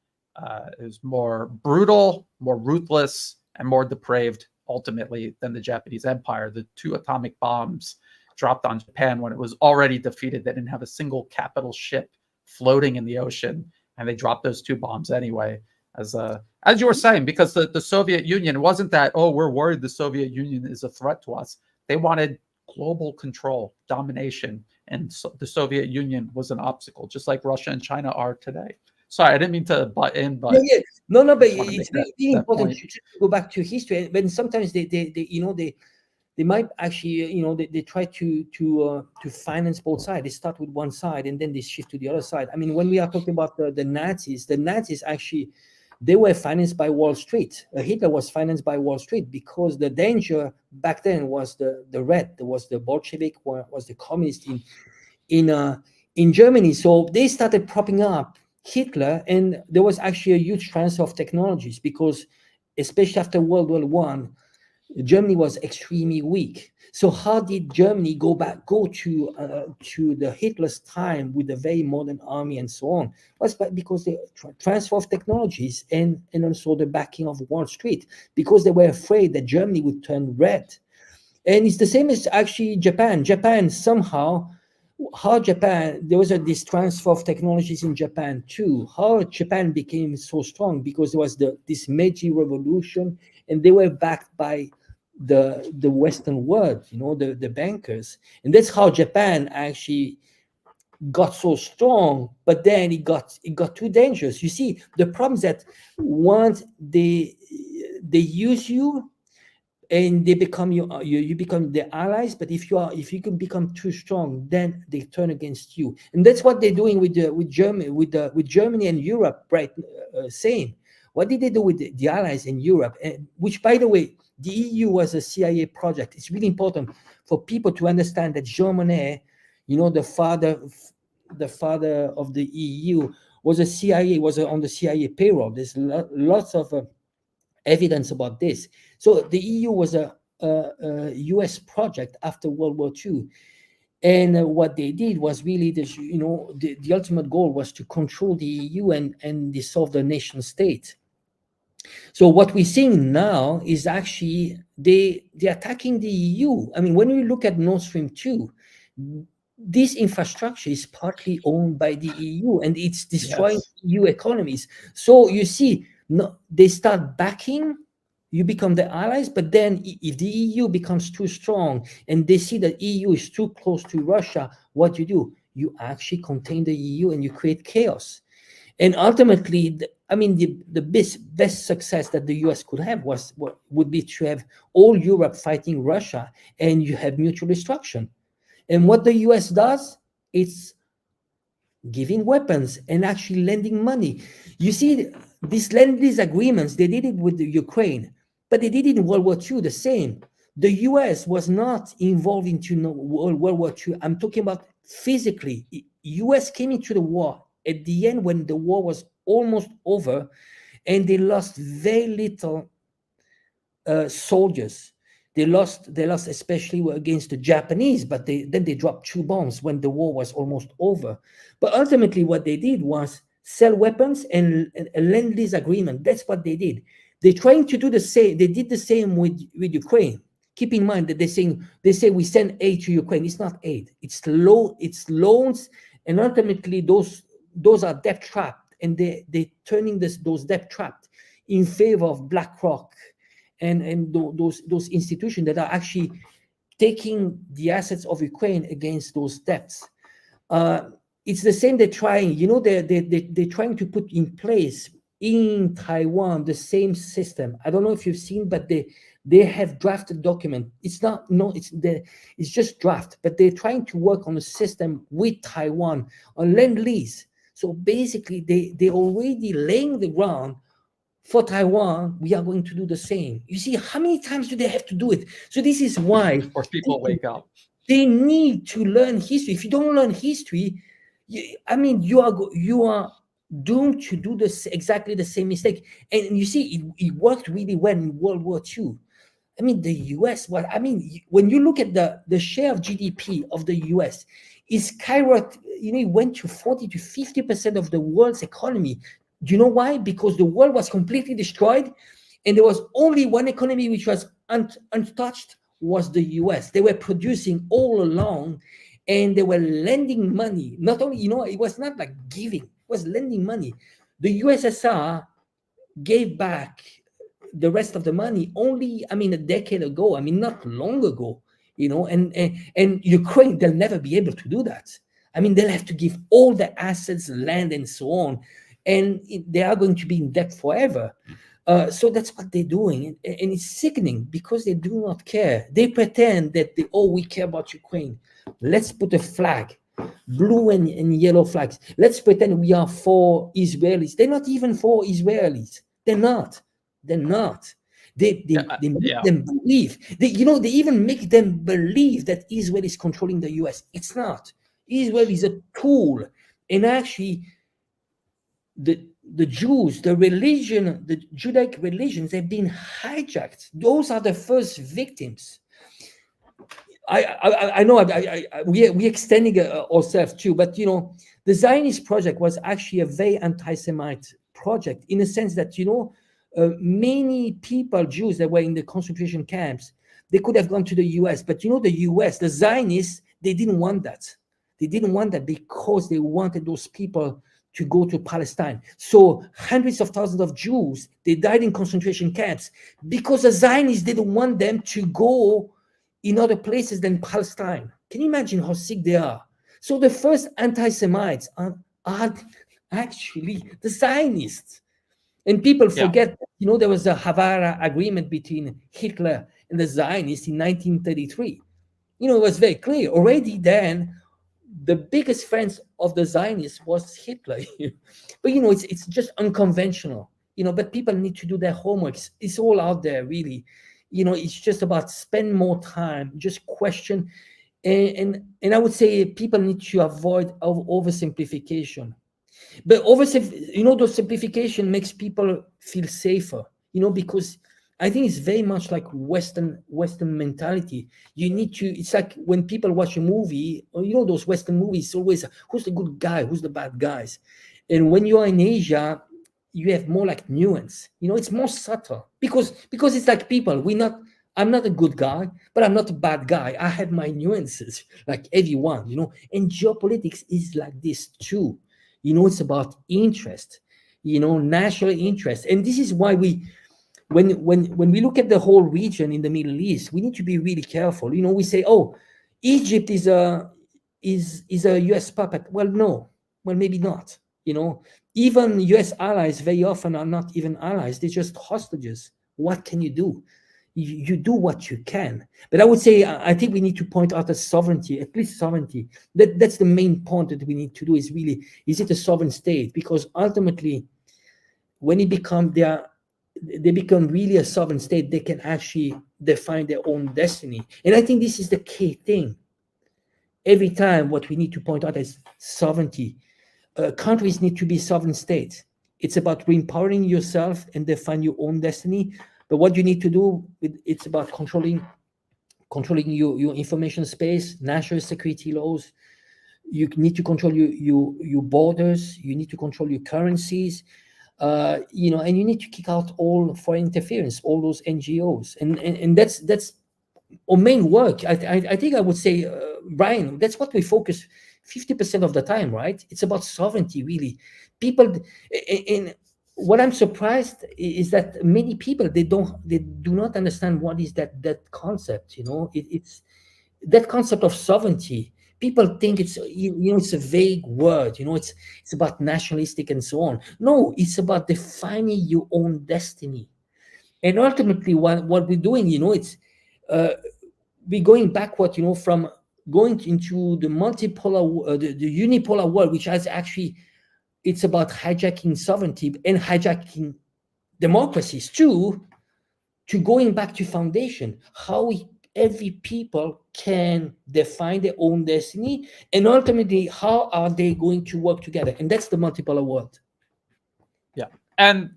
brutal, more ruthless, and more depraved ultimately than the Japanese Empire. The 2 atomic bombs dropped on Japan when it was already defeated. They didn't have a single capital ship floating in the ocean, and they dropped those 2 bombs anyway. As you were saying, because the Soviet Union, wasn't that, oh, we're worried the Soviet Union is a threat to us. They wanted global control, domination, and so the Soviet Union was an obstacle, just like Russia and China are today. Sorry, I didn't mean to butt in, Yeah, but yeah. No, but just want to it's make that really important point. to go back to history. When sometimes they might actually, they try to finance both sides. They start with one side and then they shift to the other side. I mean, when we are talking about the Nazis actually, they were financed by Wall Street. Hitler was financed by Wall Street because the danger back then was the red. There was the Bolshevik, was the communist in uh, in Germany. So they started propping up Hitler, and there was actually a huge transfer of technologies because, especially after World War One, Germany was extremely weak. So how did Germany go to the Hitler's time with a very modern army and so on? Was because the transfer of technologies and also the backing of Wall Street, because they were afraid that Germany would turn red. And it's the same as actually Japan. Japan somehow, how Japan, there was this transfer of technologies in Japan too. How Japan became so strong because there was this Meiji Revolution, and they were backed by the Western world, the bankers, and that's how Japan actually got so strong. But then it got too dangerous. You see, the problem is that once they use you and they become you become their allies. But if you can become too strong, then they turn against you, and that's what they're doing with Germany, with Germany and Europe, right? Same. What did they do with the allies in Europe? And which, by the way, the EU was a CIA project. It's really important for people to understand that Jean Monnet, the father of the EU, was a CIA, on the CIA payroll. There's lots of evidence about this. So the EU was a US project after World War II. And what they did was really this, the ultimate goal was to control the EU and dissolve the nation state. So what we're seeing now is actually they're attacking the EU. I mean, when we look at Nord Stream 2, this infrastructure is partly owned by the EU, and it's destroying EU economies. So you see, no, they start backing, you become the allies, but then if the EU becomes too strong and they see that EU is too close to Russia, what you do? You actually contain the EU and you create chaos. And ultimately, the best success that the US could have would be to have all Europe fighting Russia, and you have mutual destruction. And what the US does, it's giving weapons and actually lending money. You see, these agreements, they did it with the Ukraine, but they did it in World War II the same. The US was not involved into World War II. I'm talking about physically. US came into the war at the end when the war was almost over, and they lost very little soldiers. They lost especially against the Japanese, but then they dropped 2 bombs when the war was almost over. But ultimately, what they did was sell weapons and a Lend-Lease agreement. That's what they did. They're trying to do the same. They did the same with Ukraine. Keep in mind that they say we send aid to Ukraine. It's not aid. It's loans, and ultimately those are debt trapped, and they're turning those debt trapped in favor of BlackRock and those institutions that are actually taking the assets of Ukraine against those debts. It's the same. They're trying, they're trying to put in place in Taiwan the same system. I don't know if you've seen, but they have drafted document. It's just draft, but they're trying to work on a system with Taiwan on Lend-Lease. So basically, they're already laying the ground for Taiwan. We are going to do the same. You see, how many times do they have to do it? So this is why Before people wake up. they need to learn history. If you don't learn history, you are doomed to do exactly the same mistake. And you see, it worked really well in World War II. The US, when you look at the share of GDP of the US, is skyrocketed. It went to 40 to 50% of the world's economy. Do you know why? Because the world was completely destroyed, and there was only one economy which was untouched, was the US. They were producing all along, and they were lending money. Not only, it was not like giving, it was lending money. The USSR gave back the rest of the money only, a decade ago, not long ago, and Ukraine, they'll never be able to do that. They'll have to give all the assets, land, and so on. and they are going to be in debt forever. So that's what they're doing, and it's sickening because they do not care. They pretend that we care about Ukraine. Let's put a flag, blue and yellow flags. Let's pretend we are for Israelis. They're not even for Israelis. They're not. They're not. They make them believe. They even make them believe that Israel is controlling the U.S. It's not. Israel is a tool, and actually, the Jews, the religion, the Judaic religions have been hijacked. Those are the first victims. I know we're extending ourselves too, but the Zionist project was actually a very anti-Semite project in the sense that many people, Jews that were in the concentration camps, they could have gone to the U.S., but the U.S., the Zionists, they didn't want that. They didn't want that because they wanted those people to go to Palestine. So hundreds of thousands of Jews, they died in concentration camps because the Zionists didn't want them to go in other places than Palestine. Can you imagine how sick they are? So the first anti-Semites are actually the Zionists. And people forget, there was a Havana agreement between Hitler and the Zionists in 1933. It was very clear. Already then, the biggest friends of the Zionists was Hitler. But, it's just unconventional, but people need to do their homework. It's all out there, really. It's just about spend more time, just question. And I would say people need to avoid oversimplification. But those simplification makes people feel safer, because I think it's very much like Western mentality. It's like when people watch a movie, those Western movies, it's always who's the good guy, who's the bad guys. And when you are in Asia, you have more like nuance. It's more subtle because it's like people. I'm not a good guy, but I'm not a bad guy. I have my nuances, like everyone, And geopolitics is like this too. It's about interest, national interest. And this is why when we look at the whole region in the Middle East, we need to be really careful. We say, oh, Egypt is a US puppet. Well, no. Well, maybe not. Even US allies very often are not even allies. They're just hostages. What can you do? You do what you can. But I would say, I think we need to point out sovereignty, at least sovereignty. That's the main point that we need to do is it a sovereign state? Because ultimately, when they become really a sovereign state, they can actually define their own destiny. And I think this is the key thing. Every time what we need to point out is sovereignty. Countries need to be sovereign states. It's about empowering yourself and define your own destiny. But what you need to do, it's about controlling your information space, national security laws. You need to control your borders. You need to control your currencies. And you need to kick out all foreign interference, all those NGOs, and that's our main work. I think I would say, Brian, that's what we focus 50% of the time, right? It's about sovereignty, really. People, and what I'm surprised is that many people they do not understand what is that concept. It's that concept of sovereignty. People think it's it's a vague word. It's about nationalistic and so on. No, it's about defining your own destiny. And ultimately, what we're doing, it's we're going backward. From going into the multipolar, the unipolar world, which has actually it's about hijacking sovereignty and hijacking democracies too, to going back to foundation, how every people can define their own destiny, and ultimately how are they going to work together. And that's the multipolar world. Yeah. And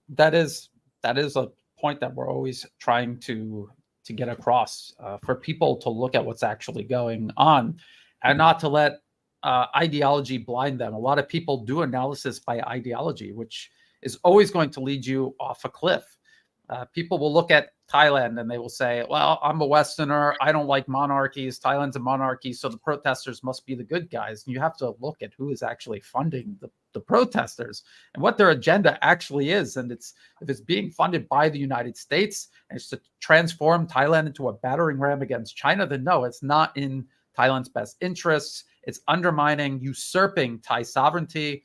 that is a point that we're always trying to get across, for people to look at what's actually going on and not to let ideology blind them. A lot of people do analysis by ideology, which is always going to lead you off a cliff. People will look at Thailand and they will say, well, I'm a Westerner. I don't like monarchies. Thailand's a monarchy, so the protesters must be the good guys. And you have to look at who is actually funding the protesters and what their agenda actually is. And if it's being funded by the United States and it's to transform Thailand into a battering ram against China, then no, it's not in Thailand's best interests. It's undermining, usurping Thai sovereignty.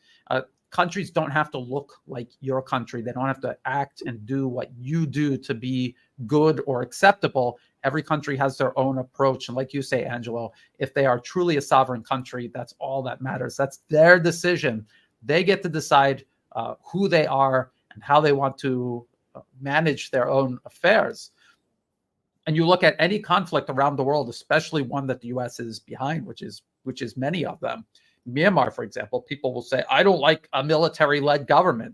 countries don't have to look like your country. They don't have to act and do what you do to be good or acceptable. Every country has their own approach. And like you say, Angelo, if they are truly a sovereign country, that's all that matters. That's their decision. They get to decide who they are and how they want to manage their own affairs. And you look at any conflict around the world, especially one that the U.S. is behind, which is many of them. Myanmar, for example, people will say, I don't like a military-led government.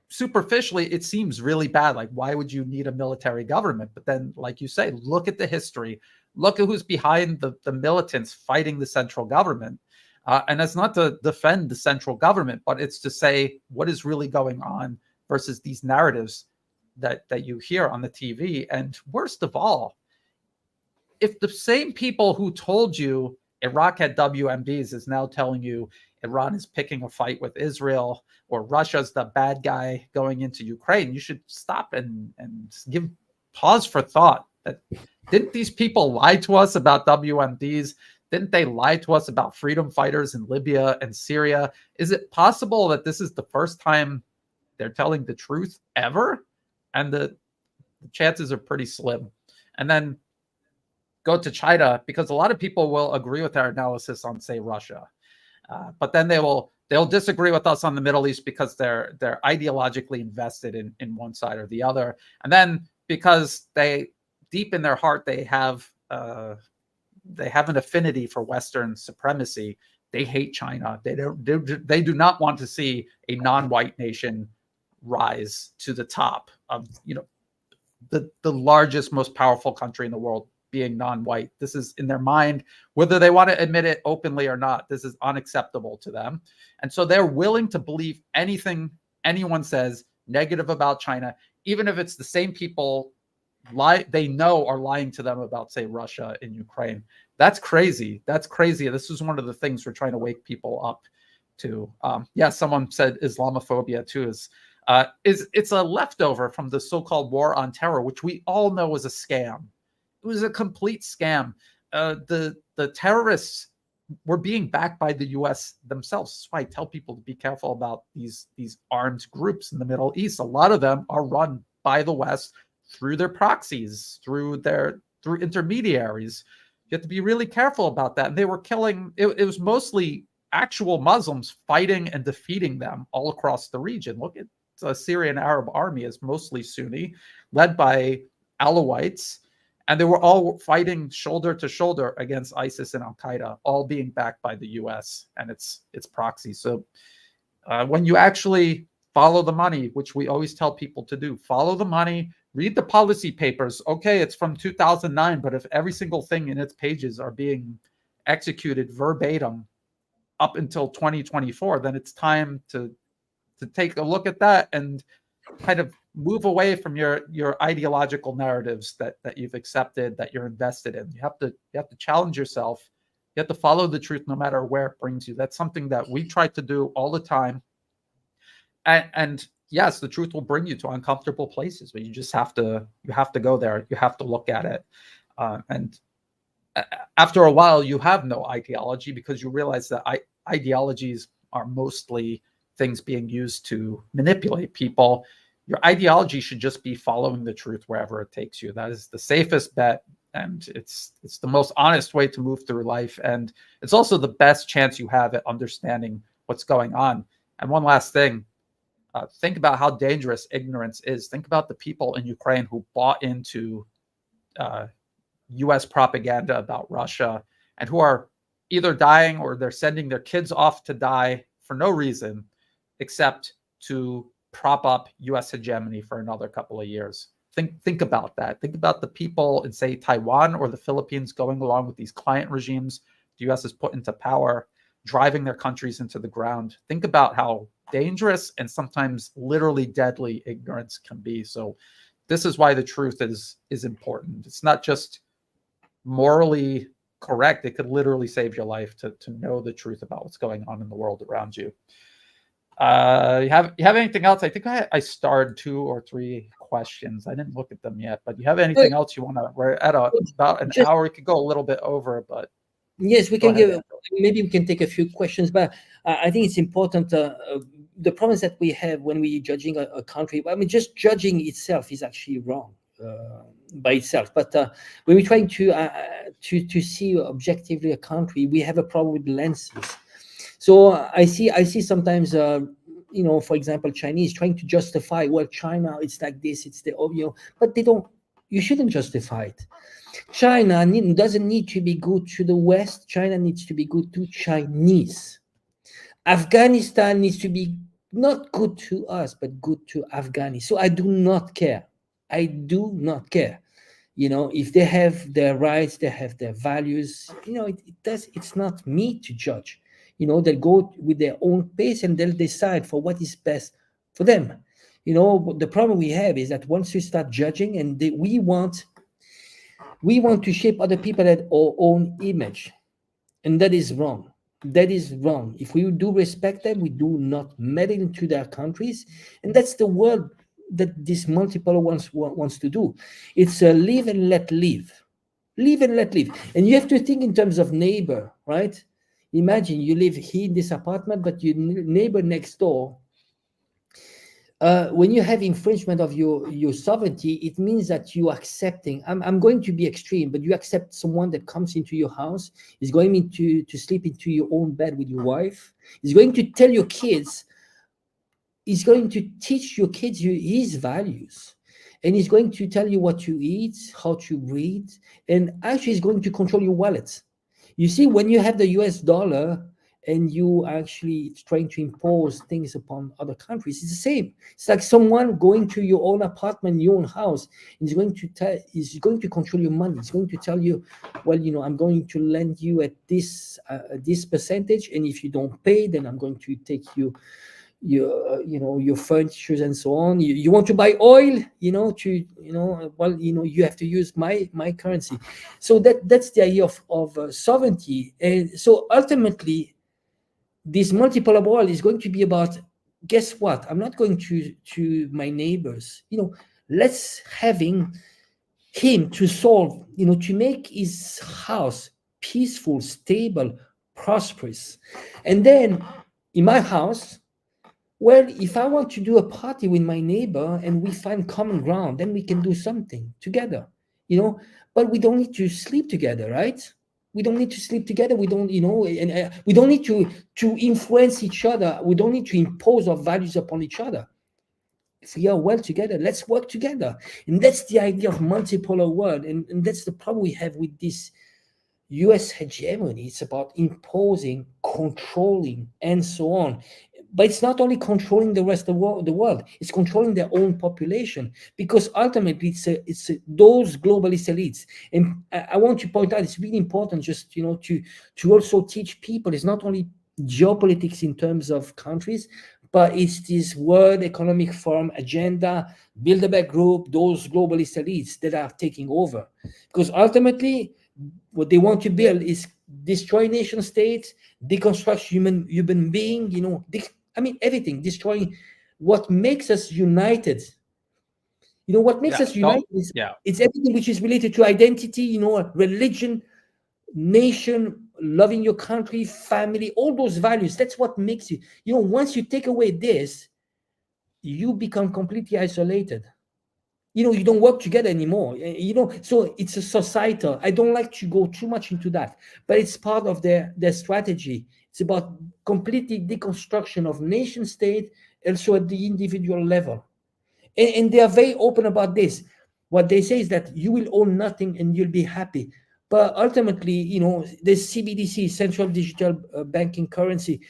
Superficially, it seems really bad. Like, why would you need a military government? But then, like you say, look at the history. Look at who's behind the militants fighting the central government. And that's not to defend the central government, but it's to say what is really going on versus these narratives that you hear on the TV. And worst of all, if the same people who told you Iraq had WMDs is now telling you Iran is picking a fight with Israel, or Russia's the bad guy going into Ukraine, you should stop and give pause for thought. That didn't these people lie to us about WMDs? Didn't they lie to us about freedom fighters in Libya and Syria? Is it possible that this is the first time they're telling the truth ever? And the chances are pretty slim. And then go to China, because a lot of people will agree with our analysis on, say, Russia. But then they'll disagree with us on the Middle East because they're ideologically invested in one side or the other. And then because they, deep in their heart, they have an affinity for Western supremacy, they hate China. They do not want to see a non-white nation rise to the top of the largest, most powerful country in the world being non-white. This is in their mind, whether they want to admit it openly or not. This is unacceptable to them. And so they're willing to believe anything anyone says negative about China, even if it's the same people they know are lying to them about, say, Russia and Ukraine. That's crazy. That's crazy. This is one of the things we're trying to wake people up to. Someone said Islamophobia too it's a leftover from the so-called war on terror, which we all know was a scam. It was a complete scam. The terrorists were being backed by the U.S. themselves. That's why I tell people to be careful about these armed groups in the Middle East. A lot of them are run by the West through their proxies, through intermediaries. You have to be really careful about that. And they were killing. It was mostly actual Muslims fighting and defeating them all across the region. Look at the Syrian Arab army is mostly Sunni, led by Alawites. And they were all fighting shoulder to shoulder against ISIS and Al-Qaeda, all being backed by the U.S. and its proxies. So when you actually follow the money, which we always tell people to do, follow the money, read the policy papers. Okay, it's from 2009, but if every single thing in its pages are being executed verbatim up until 2024, then it's time to take a look at that and kind of move away from your ideological narratives that you've accepted, that you're invested in. You have to challenge yourself. You have to follow the truth no matter where it brings you. That's something that we try to do all the time. And yes, the truth will bring you to uncomfortable places, but you just have to go there. You have to look at it. And after a while, you have no ideology because you realize that ideologies are mostly things being used to manipulate people. Your ideology should just be following the truth wherever it takes you. That is the safest bet, and it's the most honest way to move through life. And it's also the best chance you have at understanding what's going on. And one last thing, think about how dangerous ignorance is. Think about the people in Ukraine who bought into U.S. propaganda about Russia and who are either dying or they're sending their kids off to die for no reason except to prop up U.S. hegemony for another couple of years. Think about that. Think about the people in, say, Taiwan or the Philippines going along with these client regimes the U.S. has put into power, driving their countries into the ground. Think about how dangerous and sometimes literally deadly ignorance can be. So this is why the truth is important. It's not just morally correct. It could literally save your life to know the truth about what's going on in the world around you. You have anything else? I think I starred 2 or 3 questions. I didn't look at them yet, but you have anything else you want to? We're at about an hour. We could go a little bit over, but Yes, we Go can ahead, give. Andrew. Maybe we can take a few questions, but I think it's important. The problems that we have when we judging a country, I mean, just judging itself is actually wrong by itself. But when we're trying to see objectively a country, we have a problem with lenses. So I see sometimes. For example, Chinese trying to justify, well, China, it's like this, it's the, but they don't. You shouldn't justify it. China doesn't need to be good to the West. China needs to be good to Chinese. Afghanistan needs to be not good to us, but good to Afghani. So I do not care. I do not care. If they have their rights, they have their values. It's not me to judge. They'll go with their own pace and they'll decide for what is best for them. The problem we have is that once you start judging and we want to shape other people at our own image, and that is wrong. That is wrong. If we do respect them, we do not meddle into their countries, and that's the world that this multipolar wants to do. It's a live and let live. Live and let live. And you have to think in terms of neighbor, right? Imagine you live here in this apartment, but your neighbor next door, when you have infringement of your sovereignty, it means that you are accepting. I'm going to be extreme, but you accept someone that comes into your house, is going to sleep into your own bed with your wife, is going to tell your kids, is going to teach your kids his values, and he's going to tell you what you eat, how to breathe, and actually is going to control your wallet. You see, when you have the US dollar and you actually trying to impose things upon other countries, it's the same. It's like someone going to your own apartment, your own house, and is going to control your money. It's going to tell you, well, I'm going to lend you at this percentage, and if you don't pay, then I'm going to take your furnitures and so on. You want to buy oil, you have to use my currency. So that's the idea of sovereignty. And so ultimately this multipolar world is going to be about, guess what, I'm not going to my neighbors, let's having him to solve, to make his house peaceful, stable, prosperous. And then in my house, well, if I want to do a party with my neighbor and we find common ground, then we can do something together, but we don't need to sleep together, right? We don't need to sleep together. We don't, and we don't need to influence each other. We don't need to impose our values upon each other. If we are well together, let's work together. And that's the idea of multipolar world. And that's the problem we have with this US hegemony. It's about imposing, controlling, and so on. But it's not only controlling the rest of the world, it's controlling their own population, because ultimately it's those globalist elites. And I want to point out, it's really important just to also teach people it's not only geopolitics in terms of countries, but it's this World Economic Forum agenda, Bilderberg Group, those globalist elites that are taking over. Because ultimately what they want to build is destroy nation states, deconstruct human being, everything, destroying what makes us united. What makes us united is it's everything which is related to identity, religion, nation, loving your country, family, all those values. That's what makes you, once you take away this, you become completely isolated. You don't work together anymore. So it's a societal. I don't like to go too much into that, but it's part of their strategy. It's about completely deconstruction of nation state, also at the individual level. And they are very open about this. What they say is that you will own nothing and you'll be happy. But ultimately, the CBDC, central digital banking currency,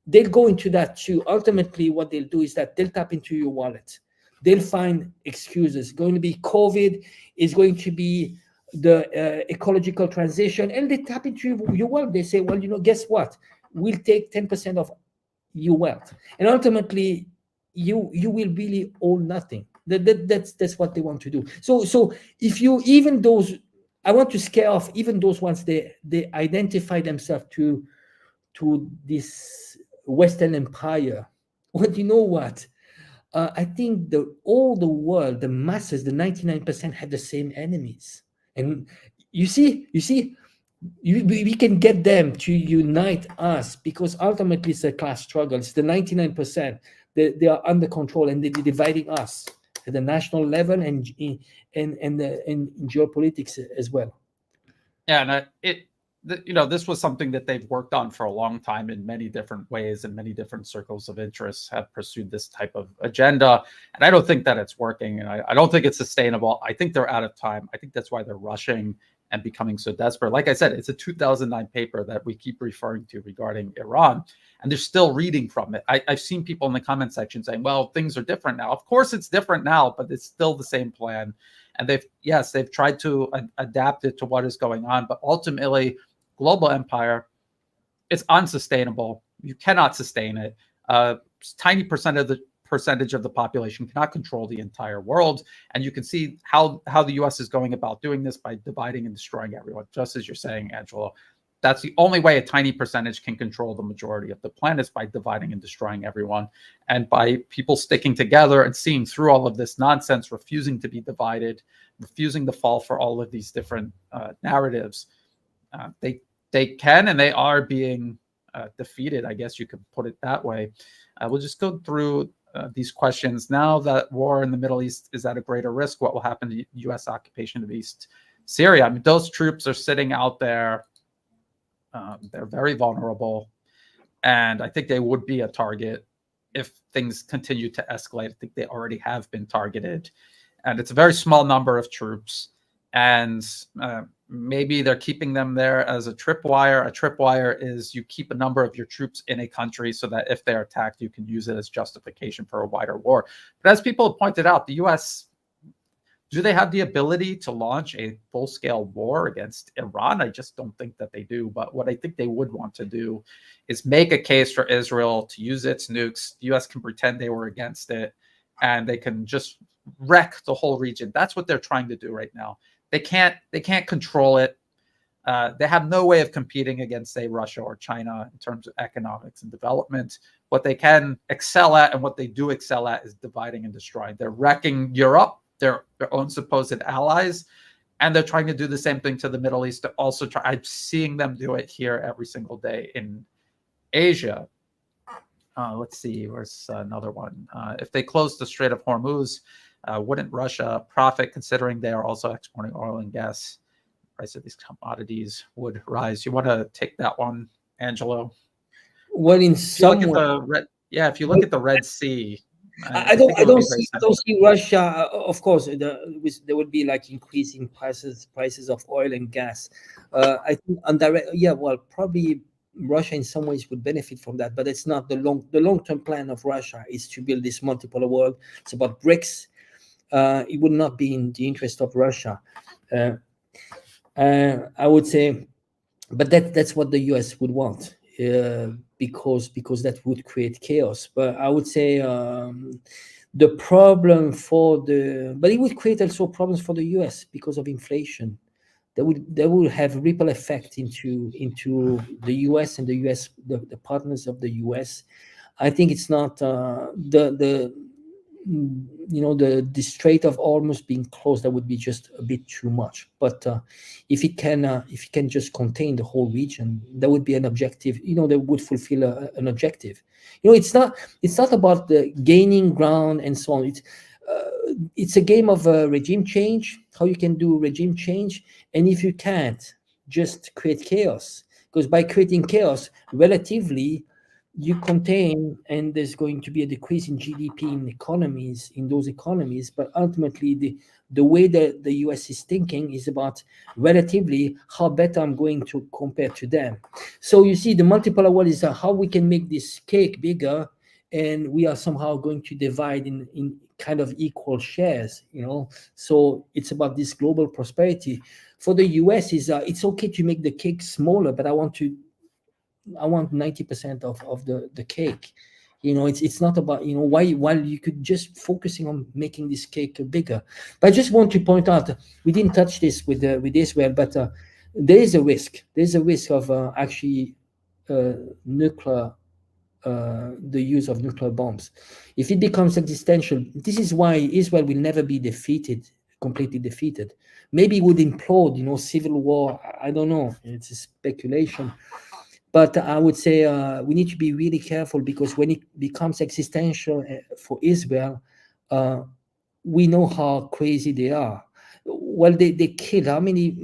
they'll go into that too. Ultimately, what they'll do is that they'll tap into your wallet. They'll find excuses. It's going to be COVID, it's going to be the ecological transition, and they tap into your wealth. They say, well, guess what? We'll take 10% of your wealth. And ultimately, you will really own nothing. That's what they want to do. So if you, even those, I want to scare off even those ones, they identify themselves to this Western empire. Well, you know what? I think all the world, the masses, the 99% have the same enemies. And you see, we can get them to unite us, because ultimately it's a class struggle. It's the 99%. They are under control, and they're dividing us at the national level and in geopolitics as well. Yeah, and this was something that they've worked on for a long time in many different ways, and many different circles of interest have pursued this type of agenda. And I don't think that it's working, and I don't think it's sustainable. I think they're out of time. I think that's why they're rushing and becoming so desperate. Like I said, it's a 2009 paper that we keep referring to regarding Iran, and they're still reading from it. I've seen people in the comment section saying, well, things are different now. Of course it's different now, but it's still the same plan. And they've tried to adapt it to what is going on, but ultimately, global empire, it's unsustainable. You cannot sustain it. Tiny percentage of the population cannot control the entire world, and you can see how the U.S. is going about doing this by dividing and destroying everyone. Just as you're saying, Angelo, that's the only way a tiny percentage can control the majority of the planet, is by dividing and destroying everyone, and by people sticking together and seeing through all of this nonsense, refusing to be divided, refusing to fall for all of these different narratives. They can, and they are being defeated, I guess you could put it that way. We'll just go through these questions. Now that war in the Middle East is at a greater risk, what will happen to U.S. occupation of East Syria? I mean, those troops are sitting out there. They're very vulnerable, and I think they would be a target if things continue to escalate. I think they already have been targeted, and it's a very small number of troops, and maybe they're keeping them there as a tripwire. A tripwire is you keep a number of your troops in a country so that if they're attacked, you can use it as justification for a wider war. But as people have pointed out, the U.S., do they have the ability to launch a full-scale war against Iran? I just don't think that they do. But what I think they would want to do is make a case for Israel to use its nukes. The U.S. can pretend they were against it, and they can just wreck the whole region. That's what they're trying to do right now. They can't control it. They have no way of competing against, say, Russia or China in terms of economics and development. What they can excel at, and what they do excel at, is dividing and destroying. They're wrecking Europe, their own supposed allies, and they're trying to do the same thing to the Middle East. To also try, I'm seeing them do it here every single day in Asia. Let's see, where's another one? If they close the Strait of Hormuz, wouldn't Russia profit, considering they are also exporting oil and gas? Price of these commodities would rise. You want to take that one, Angelo? Well, in some way, if you look at the Red Sea, I don't see Russia. Of course, there would be like increasing prices of oil and gas. I think probably Russia in some ways would benefit from that, but it's not the long-term plan of Russia is to build this multipolar world. It's about BRICS. It would not be in the interest of Russia, I would say, but that's what the US would want, because that would create chaos. But I would say the problem but it would create also problems for the US because of inflation. That would have ripple effect into the US and the partners of the US. I think it's not the Strait of Hormuz being closed. That would be just a bit too much. But if it can just contain the whole region, that would be an objective. That would fulfill an objective. It's not about the gaining ground and so on. It's a game of regime change. How you can do regime change, and if you can't, just create chaos. Because by creating chaos, relatively, you contain, and there's going to be a decrease in GDP in those economies. But ultimately, the way that the US is thinking is about relatively how better I'm going to compare to them. So you see, the multipolar world is how we can make this cake bigger, and we are somehow going to divide in kind of equal shares. So it's about this global prosperity. For the US, it's okay to make the cake smaller, but I want 90% of the cake. It's not about while you could just focusing on making this cake bigger. But I just want to point out, we didn't touch this with Israel, but there is a risk. There's a risk of actually nuclear. The use of nuclear bombs. If it becomes existential, this is why Israel will never be defeated completely defeated. Maybe it would implode, civil war. I don't know. It's a speculation. But I would say we need to be really careful, because when it becomes existential for Israel, we know how crazy they are. Well, they kill how many,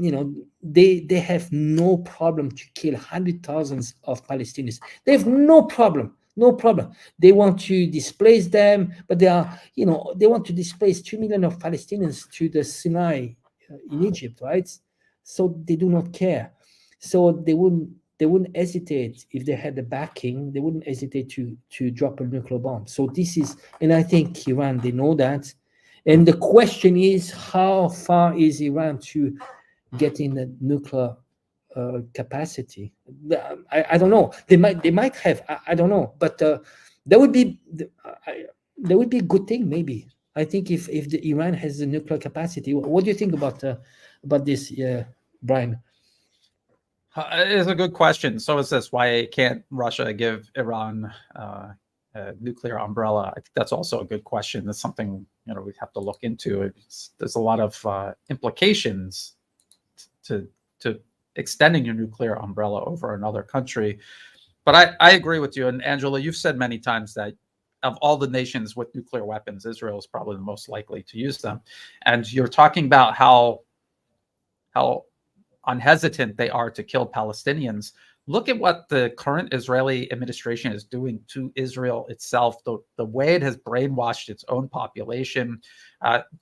they have no problem to kill hundred thousands of Palestinians. They have no problem. No problem. They want to displace them, but they want to displace 2 million of Palestinians to the Sinai in Egypt, right? So they do not care. So they wouldn't hesitate if they had the backing. They wouldn't hesitate to drop a nuclear bomb. So this is, and I think Iran, they know that. And the question is, how far is Iran to getting the nuclear capacity? I don't know. They might have. I don't know. But that would be a good thing, maybe. I think if the Iran has the nuclear capacity. What do you think about this, Brian? It's a good question. So is this: why can't Russia give Iran a nuclear umbrella? I think that's also a good question. That's something we have to look into. There's a lot of implications to extending your nuclear umbrella over another country. But I agree with you. And Angela, you've said many times that of all the nations with nuclear weapons, Israel is probably the most likely to use them. And you're talking about how unhesitant they are to kill Palestinians. Look at what the current Israeli administration is doing to Israel itself, the way it has brainwashed its own population.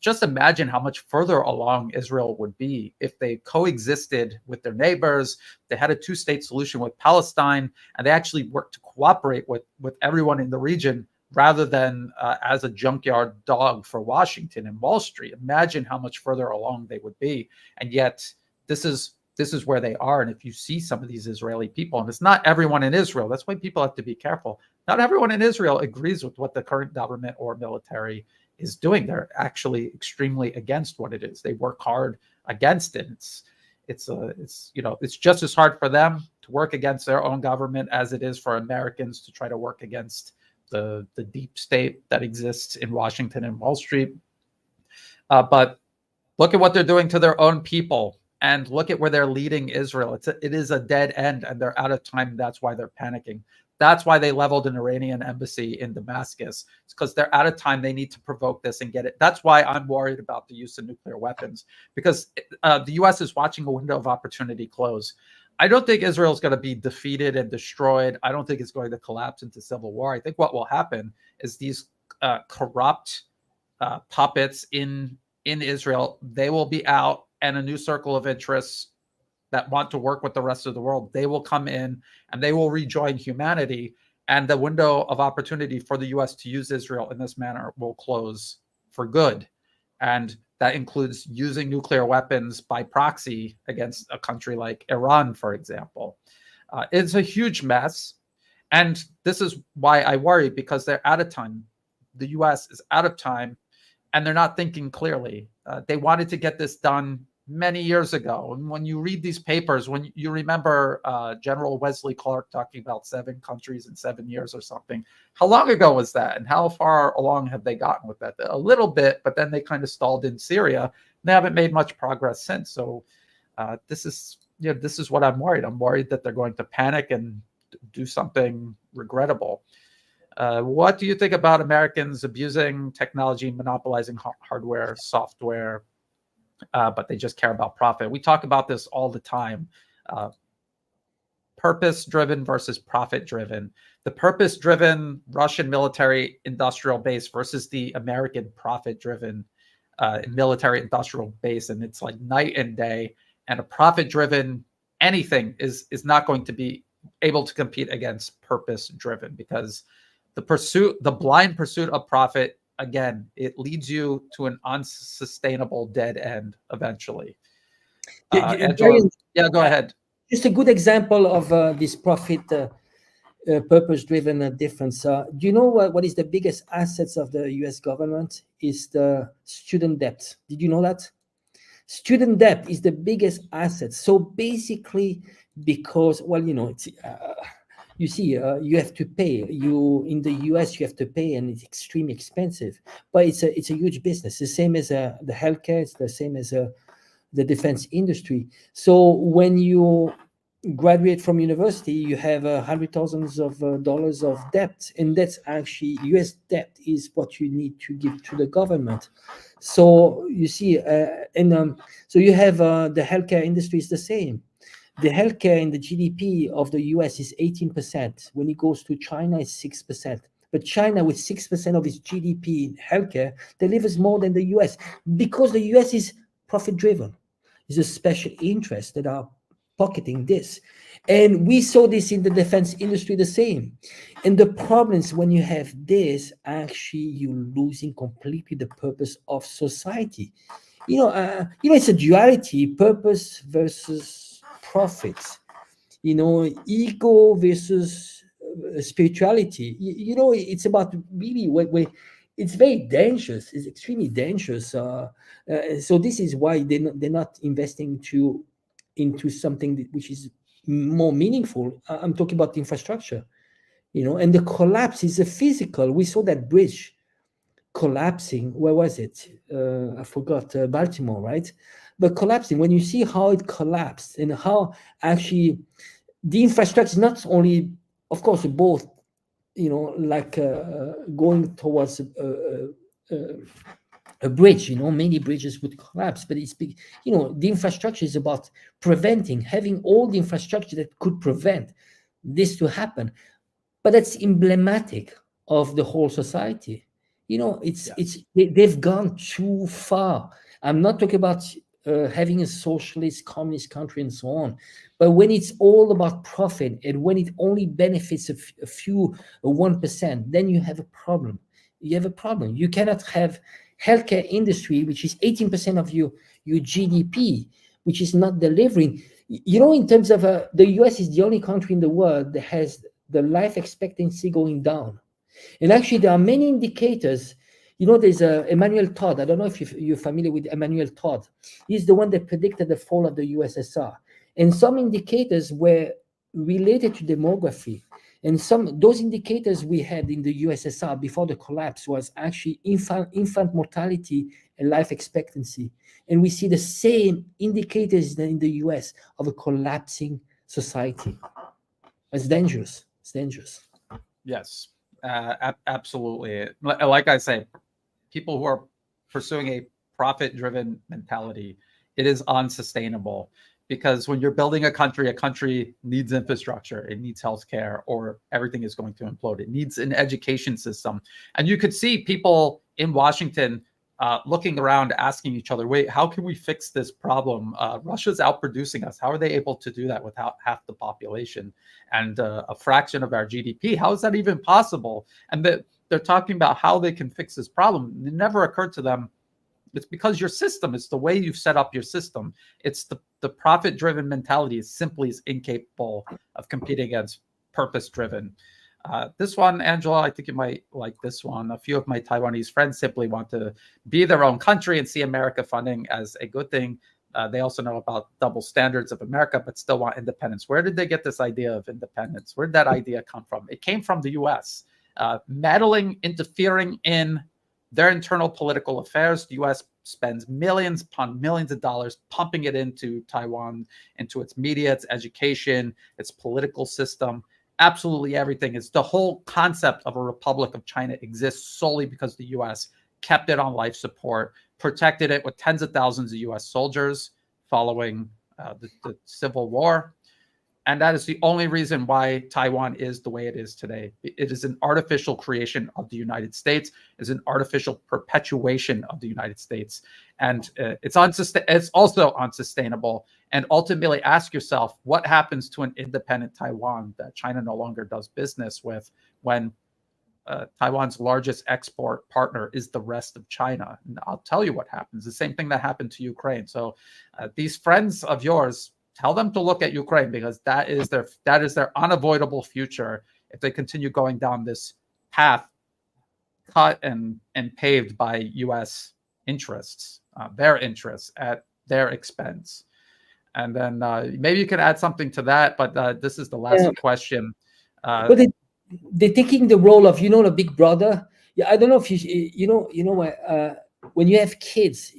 Just imagine how much further along Israel would be if they coexisted with their neighbors, they had a two-state solution with Palestine, and they actually worked to cooperate with everyone in the region rather than as a junkyard dog for Washington and Wall Street. Imagine how much further along they would be. And yet this is where they are. And if you see some of these Israeli people, and it's not everyone in Israel, that's why people have to be careful. Not everyone in Israel agrees with what the current government or military is doing. They're actually extremely against what it is. They work hard against it. It's just as hard for them to work against their own government as it is for Americans to try to work against the deep state that exists in Washington and Wall Street. But look at what they're doing to their own people. And look at where they're leading Israel. It is a dead end, and they're out of time. That's why they're panicking. That's why they leveled an Iranian embassy in Damascus. It's because they're out of time. They need to provoke this and get it. That's why I'm worried about the use of nuclear weapons, because the U.S. is watching a window of opportunity close. I don't think Israel is going to be defeated and destroyed. I don't think it's going to collapse into civil war. I think what will happen is these corrupt puppets in Israel, they will be out, and a new circle of interests that want to work with the rest of the world, they will come in and they will rejoin humanity. And the window of opportunity for the U.S. to use Israel in this manner will close for good. And that includes using nuclear weapons by proxy against a country like Iran, for example. It's a huge mess. And this is why I worry, because they're out of time. The U.S. is out of time, and they're not thinking clearly. They wanted to get this done many years ago. And when you read these papers, when you remember General Wesley Clark talking about 7 countries in 7 years or something, how long ago was that? And how far along have they gotten with that? A little bit, but then they kind of stalled in Syria. They haven't made much progress since. So this is what I'm worried. I'm worried that they're going to panic and do something regrettable. What do you think about Americans abusing technology, monopolizing hardware, software, but they just care about profit? We talk about this all the time. Purpose-driven versus profit-driven. The purpose-driven Russian military industrial base versus the American profit-driven military industrial base, and it's like night and day. And a profit-driven anything is not going to be able to compete against purpose-driven, because the blind pursuit of profit, again, it leads you to an unsustainable dead end eventually. Angela, go ahead. Just a good example of this profit purpose-driven difference. Do you know what is the biggest assets of the U.S. government? Is the student debt. Did you know that? Student debt is the biggest asset. So basically, because, You see, you have to pay. You in the US, you have to pay, and it's extremely expensive. But it's a huge business. The same as the healthcare. It's the same as the defense industry. So when you graduate from university, you have hundred thousands of dollars of debt, and that's actually U.S. debt is what you need to give to the government. So you see, and so you have the healthcare industry is the same. The healthcare in the GDP of the US is 18%. When it goes to China, it's 6%. But China, with 6% of its GDP in healthcare, delivers more than the US because the US is profit driven. It's a special interest that are pocketing this. And we saw this in the defense industry the same. And the problem is when you have this, actually you're losing completely the purpose of society. It's a duality, purpose versus profits. Ego versus spirituality. It's about really where it's very dangerous. It's extremely dangerous. So this is why they're not investing into something which is more meaningful. I'm talking about infrastructure. And the collapse is a physical. We saw that bridge collapsing. Where was it? I forgot. Baltimore, right? But collapsing. When you see how it collapsed and how actually the infrastructure is not only, of course, both, like going towards a bridge. Many bridges would collapse, but it's big. The infrastructure is about preventing, having all the infrastructure that could prevent this to happen. But that's emblematic of the whole society. They've gone too far. I'm not talking about having a socialist, communist country and so on, but when it's all about profit and when it only benefits a few, 1%, then you have a problem. You cannot have healthcare industry, which is 18% of your GDP, which is not delivering. In terms of the US is the only country in the world that has the life expectancy going down. And actually, there are many indicators. There's Emmanuel Todd. I don't know if you're familiar with Emmanuel Todd. He's the one that predicted the fall of the USSR. And some indicators were related to demography. And those indicators we had in the USSR before the collapse was actually infant mortality and life expectancy. And we see the same indicators in the US of a collapsing society. It's dangerous. It's dangerous. Yes, absolutely. Like I say, people who are pursuing a profit-driven mentality, it is unsustainable. Because when you're building a country needs infrastructure, it needs healthcare, or everything is going to implode. It needs an education system. And you could see people in Washington looking around, asking each other, wait, how can we fix this problem? Russia's outproducing us. How are they able to do that without half the population and a fraction of our GDP? How is that even possible? And they're talking about how they can fix this problem. It never occurred to them. It's because your system, it's the way you've set up your system. It's the profit-driven mentality is simply incapable of competing against purpose-driven. This one, Angela, I think you might like this one. A few of my Taiwanese friends simply want to be their own country and see America funding as a good thing. They also know about double standards of America, but still want independence. Where did they get this idea of independence? Where did that idea come from? It came from the US, meddling, interfering in their internal political affairs. The U.S. spends millions upon millions of dollars pumping it into Taiwan, into its media, its education, its political system. Absolutely everything. It's the whole concept of a Republic of China exists solely because the U.S. kept it on life support, protected it with tens of thousands of U.S. soldiers following the Civil War. And that is the only reason why Taiwan is the way it is today. It is an artificial creation of the United States. It's an artificial perpetuation of the United States. And it's also unsustainable. And ultimately ask yourself, what happens to an independent Taiwan that China no longer does business with when Taiwan's largest export partner is the rest of China? And I'll tell you what happens. The same thing that happened to Ukraine. So these friends of yours, tell them to look at Ukraine, because that is their unavoidable future if they continue going down this path cut and paved by U.S. interests, their interests at their expense. And then maybe you can add something to that, but this is the last question. But they're taking the role of, the big brother. Yeah, I don't know if what, when you have kids,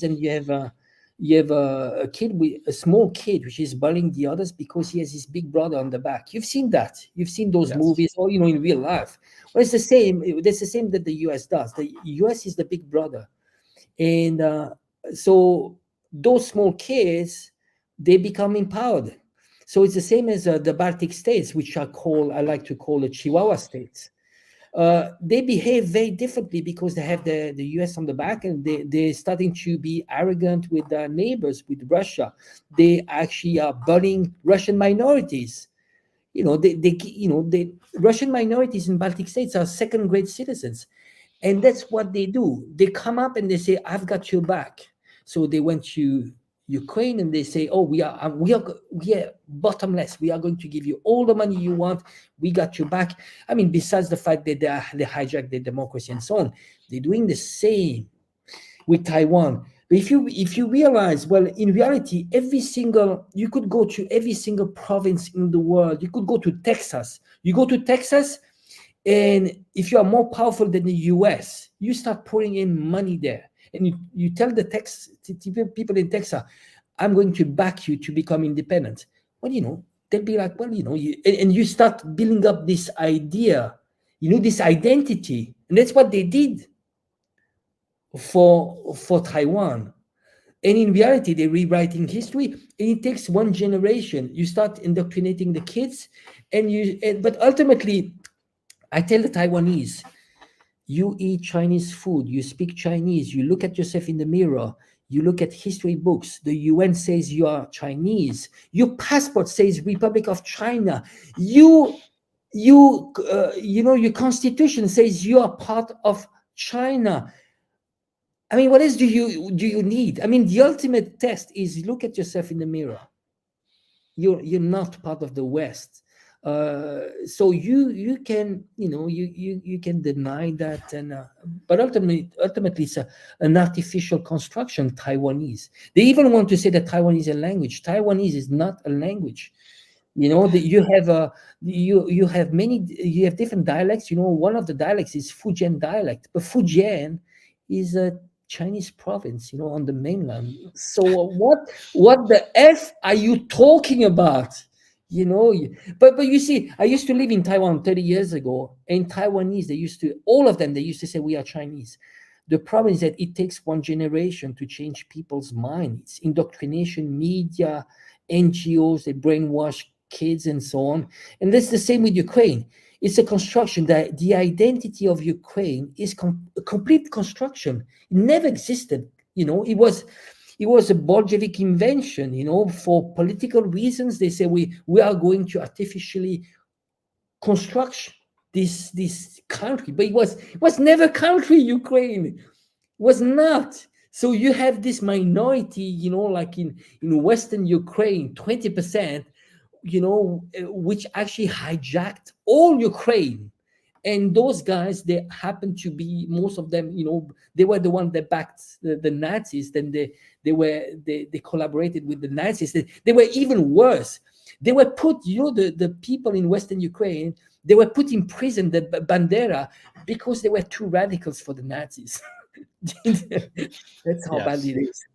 and you have a kid, with a small kid, which is bullying the others because he has his big brother on the back. You've seen that. You've seen those Yes. movies, or in real life. Well, it's the same. That's the same that the US does. The US is the big brother, and so those small kids, they become empowered. So it's the same as the Baltic states, which I like to call the Chihuahua states. They behave very differently because they have the US on the back, and they're starting to be arrogant with their neighbors, with Russia. They actually are bullying Russian minorities. The Russian minorities in Baltic states are second-grade citizens. And that's what they do. They come up and they say, "I've got your back." So they went to Ukraine and they say, "Oh, we are bottomless. We are going to give you all the money you want. We got your back." I mean, besides the fact that they hijacked the democracy and so on, they're doing the same with Taiwan. But if you realize, well, in reality, you could go to every single province in the world. You could go to Texas. You go to Texas, and if you are more powerful than the US, you start pouring in money there. And you tell the people in Texas, "I'm going to back you to become independent." Well, they'll be like, well, and you start building up this idea, this identity. And that's what they did for Taiwan. And in reality, they're rewriting history, and it takes one generation. You start indoctrinating the kids, but ultimately, I tell the Taiwanese, you eat Chinese food, you speak Chinese, you look at yourself in the mirror, you look at history books, the UN says you are Chinese, your passport says Republic of China, your constitution says you are part of China. I mean, what else do you need? I mean, the ultimate test is look at yourself in the mirror. You're not part of the West. So you can you can deny that, but ultimately it's an artificial construction. Taiwanese, they even want to say that Taiwanese is a language. Taiwanese is not a language. You have different dialects. One of the dialects is Fujian dialect, but Fujian is a Chinese province, on the mainland. So what the F are you talking about? But you see, I used to live in Taiwan 30 years ago, and Taiwanese, all of them, they used to say we are Chinese. The problem is that it takes one generation to change people's minds. Indoctrination, media, NGOs, they brainwash kids and so on. And that's the same with Ukraine. It's a construction. That the identity of Ukraine is a complete construction. It never existed. It was a Bolshevik invention. For political reasons, they say we are going to artificially construct this country, but it was never country. Ukraine was not. So you have this minority, like in Western Ukraine, 20%, which actually hijacked all Ukraine. And those guys, they happen to be, most of them, they were the ones that backed the Nazis. Then they collaborated with the Nazis. They were even worse. They were put, the people in Western Ukraine, they were put in prison, the Bandera, because they were too radicals for the Nazis. That's how bad it is.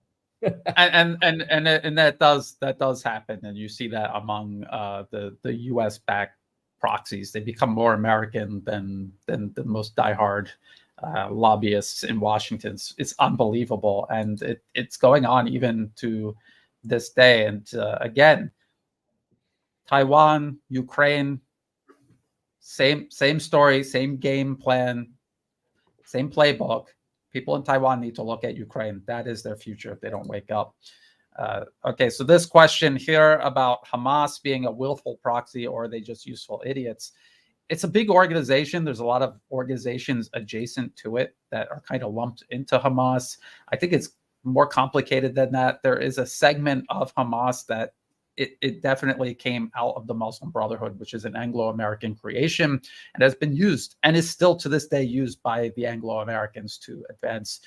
and that does happen, and you see that among the US backed proxies. They become more American than the most diehard lobbyists in Washington. It's unbelievable, and it's going on even to this day. And again, Taiwan, Ukraine, same story, same game plan, same playbook. People in Taiwan need to look at Ukraine. That is their future if they don't wake up. Okay, so this question here about Hamas being a willful proxy, or are they just useful idiots? It's a big organization. There's a lot of organizations adjacent to it that are kind of lumped into Hamas. I think it's more complicated than that. There is a segment of Hamas that it definitely came out of the Muslim Brotherhood, which is an Anglo-American creation and has been used and is still to this day used by the Anglo-Americans to advance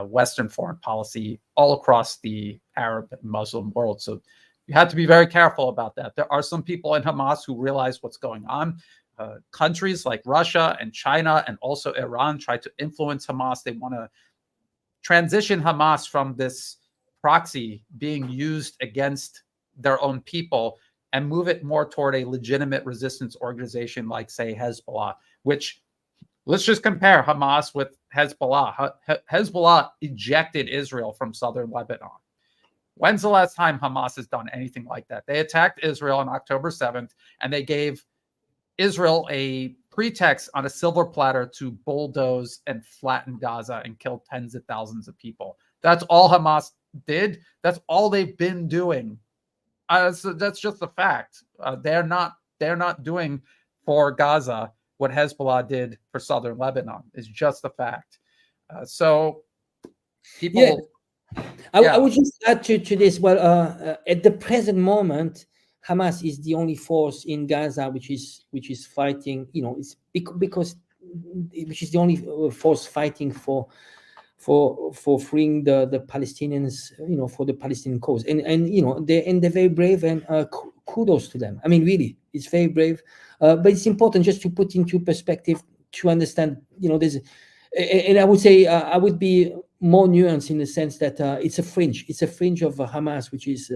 Western foreign policy all across the Arab and Muslim world. So You have to be very careful about that. There are some people in Hamas who realize what's going on. Countries like Russia and China and also Iran try to influence Hamas. They want to transition Hamas from this proxy being used against their own people and move it more toward a legitimate resistance organization like, say, Hezbollah, which, let's just compare Hamas with Hezbollah. Hezbollah ejected Israel from southern Lebanon. When's the last time Hamas has done anything like that? They attacked Israel on October 7th, and they gave Israel a pretext on a silver platter to bulldoze and flatten Gaza and kill tens of thousands of people. That's all Hamas did. That's all they've been doing. So that's just the fact. They're not doing for Gaza what Hezbollah did for southern Lebanon. Is just the fact. So people. Yeah. I would just add to this. Well, at the present moment, Hamas is the only force in Gaza which is fighting. It's because which is the only force fighting for freeing the Palestinians. For the Palestinian cause, and they're very brave, and kudos to them. I mean, really, it's very brave. But it's important just to put into perspective to understand. There's, and I would say I would be more nuanced in the sense that it's a fringe. It's a fringe of Hamas, which is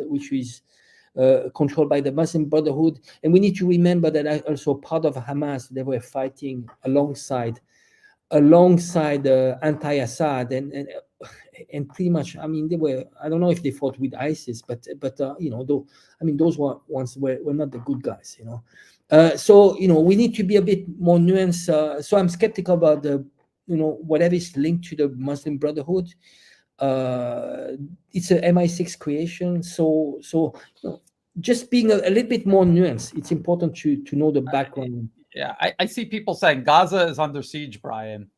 controlled by the Muslim Brotherhood, and we need to remember that also part of Hamas, they were fighting alongside anti-Assad and pretty much. I mean, they were. I don't know if they fought with ISIS, but those ones were not the good guys. So we need to be a bit more nuanced. So I'm skeptical about the whatever is linked to the Muslim Brotherhood. It's a MI6 creation. So just being a little bit more nuanced. It's important to know the background. I see people saying Gaza is under siege, Brian.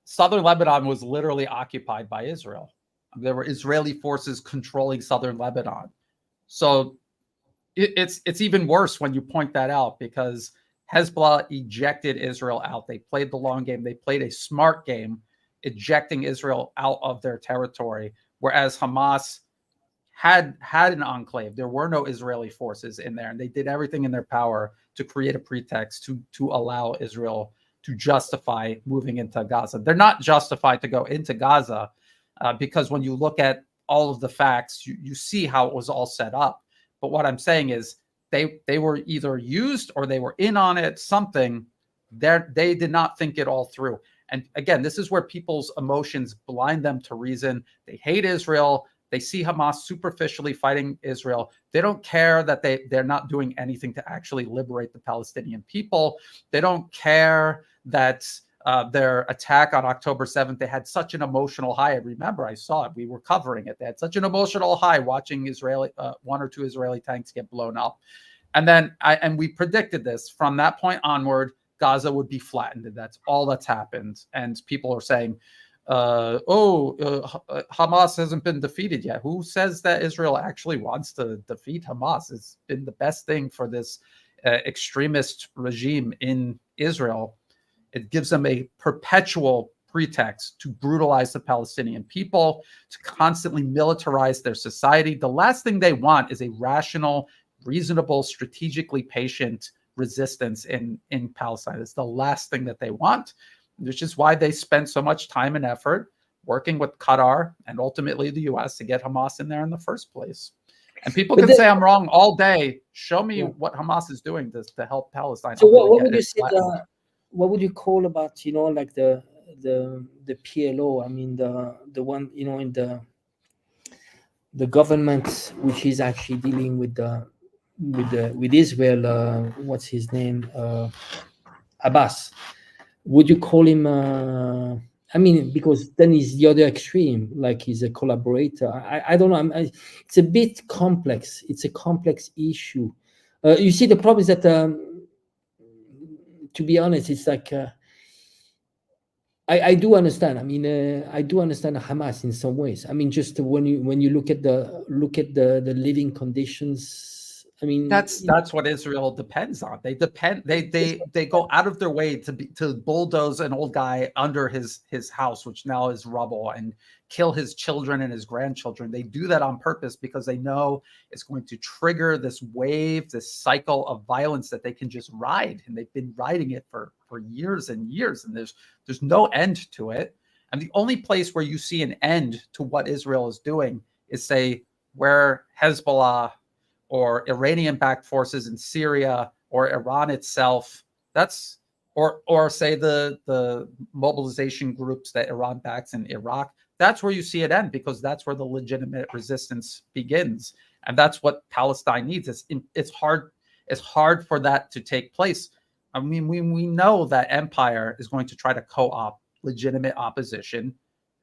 Southern Lebanon was literally occupied by Israel. There were Israeli forces controlling southern Lebanon. So it's even worse when you point that out, because Hezbollah ejected Israel out. They played the long game. They played a smart game, ejecting Israel out of their territory, whereas Hamas had an enclave. There were no Israeli forces in there, and they did everything in their power to create a pretext to allow Israel to justify moving into Gaza. They're not justified to go into Gaza because when you look at all of the facts, you see how it was all set up. But what I'm saying is they were either used or they were in on it, something. They did not think it all through. And again, this is where people's emotions blind them to reason. They hate Israel. They see Hamas superficially fighting Israel. They don't care that they're not doing anything to actually liberate the Palestinian people. They don't care that their attack on October 7th, they had such an emotional high. I remember I saw it. We were covering it. They had such an emotional high watching one or two Israeli tanks get blown up. And then we predicted this. From that point onward, Gaza would be flattened. And that's all that's happened. And people are saying, Hamas hasn't been defeated yet. Who says that Israel actually wants to defeat Hamas? It's been the best thing for this extremist regime in Israel. It gives them a perpetual pretext to brutalize the Palestinian people, to constantly militarize their society. The last thing they want is a rational, reasonable, strategically patient resistance in Palestine. It's the last thing that they want, which is why they spend so much time and effort working with Qatar and ultimately the U.S. to get Hamas in there in the first place. And people can say I'm wrong all day. Show me what Hamas is doing to help Palestine. So what would you say? What would you call about like the PLO? I mean the one in the government which is actually dealing with Israel. What's his name? Abbas. Would you call him? I mean, because then he's the other extreme, like he's a collaborator. I don't know. It's a bit complex. It's a complex issue. You see, the problem is that, to be honest, it's like I do understand. I mean, I do understand Hamas in some ways. I mean, just when you look at the living conditions I mean, that's what Israel depends on. They go out of their way to bulldoze an old guy under his house, which now is rubble, and kill his children and his grandchildren. They do that on purpose because they know it's going to trigger this wave, this cycle of violence that they can just ride, and they've been riding it for years and years, and there's no end to it. And the only place where you see an end to what Israel is doing is, say, where Hezbollah or Iranian-backed forces in Syria or Iran itself, or say the mobilization groups that Iran backs in Iraq, that's where you see it end, because that's where the legitimate resistance begins. And that's what Palestine needs. It's hard for that to take place. I mean, we know that empire is going to try to co-opt legitimate opposition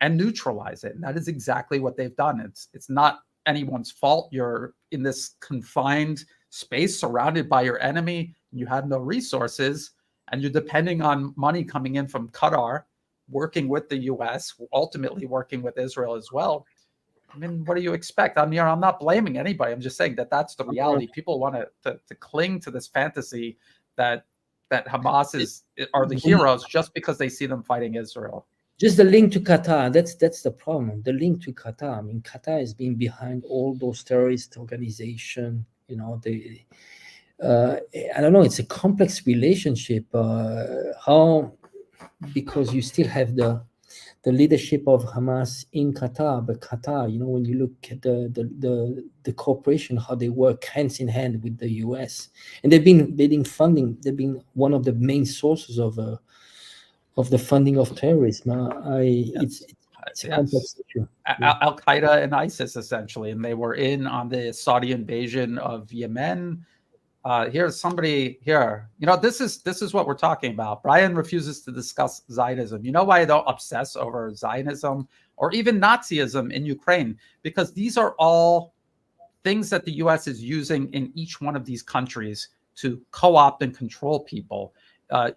and neutralize it. And that is exactly what they've done. It's not anyone's fault. You're in this confined space surrounded by your enemy. You have no resources, and you're depending on money coming in from Qatar, working with the US, ultimately working with Israel as well. I mean, what do you expect? I'm not blaming anybody. I'm just saying that that's the reality. People want to cling to this fantasy that Hamas are the heroes just because they see them fighting Israel. Just the link to Qatar, that's the problem. The link to Qatar. I mean, Qatar has been behind all those terrorist organizations. You know, I don't know. It's a complex relationship. Because you still have the leadership of Hamas in Qatar, but Qatar, you know, when you look at the cooperation, how they work hands in hand with the US, and they've been funding. They've been one of the main sources of the funding of terrorism. It's a complex issue. Al Qaeda and ISIS, essentially, and they were in on the Saudi invasion of Yemen. Here's somebody here. You know, this is what we're talking about. Brian refuses to discuss Zionism. You know why I don't obsess over Zionism or even Nazism in Ukraine? Because these are all things that the US is using in each one of these countries to co-opt and control people.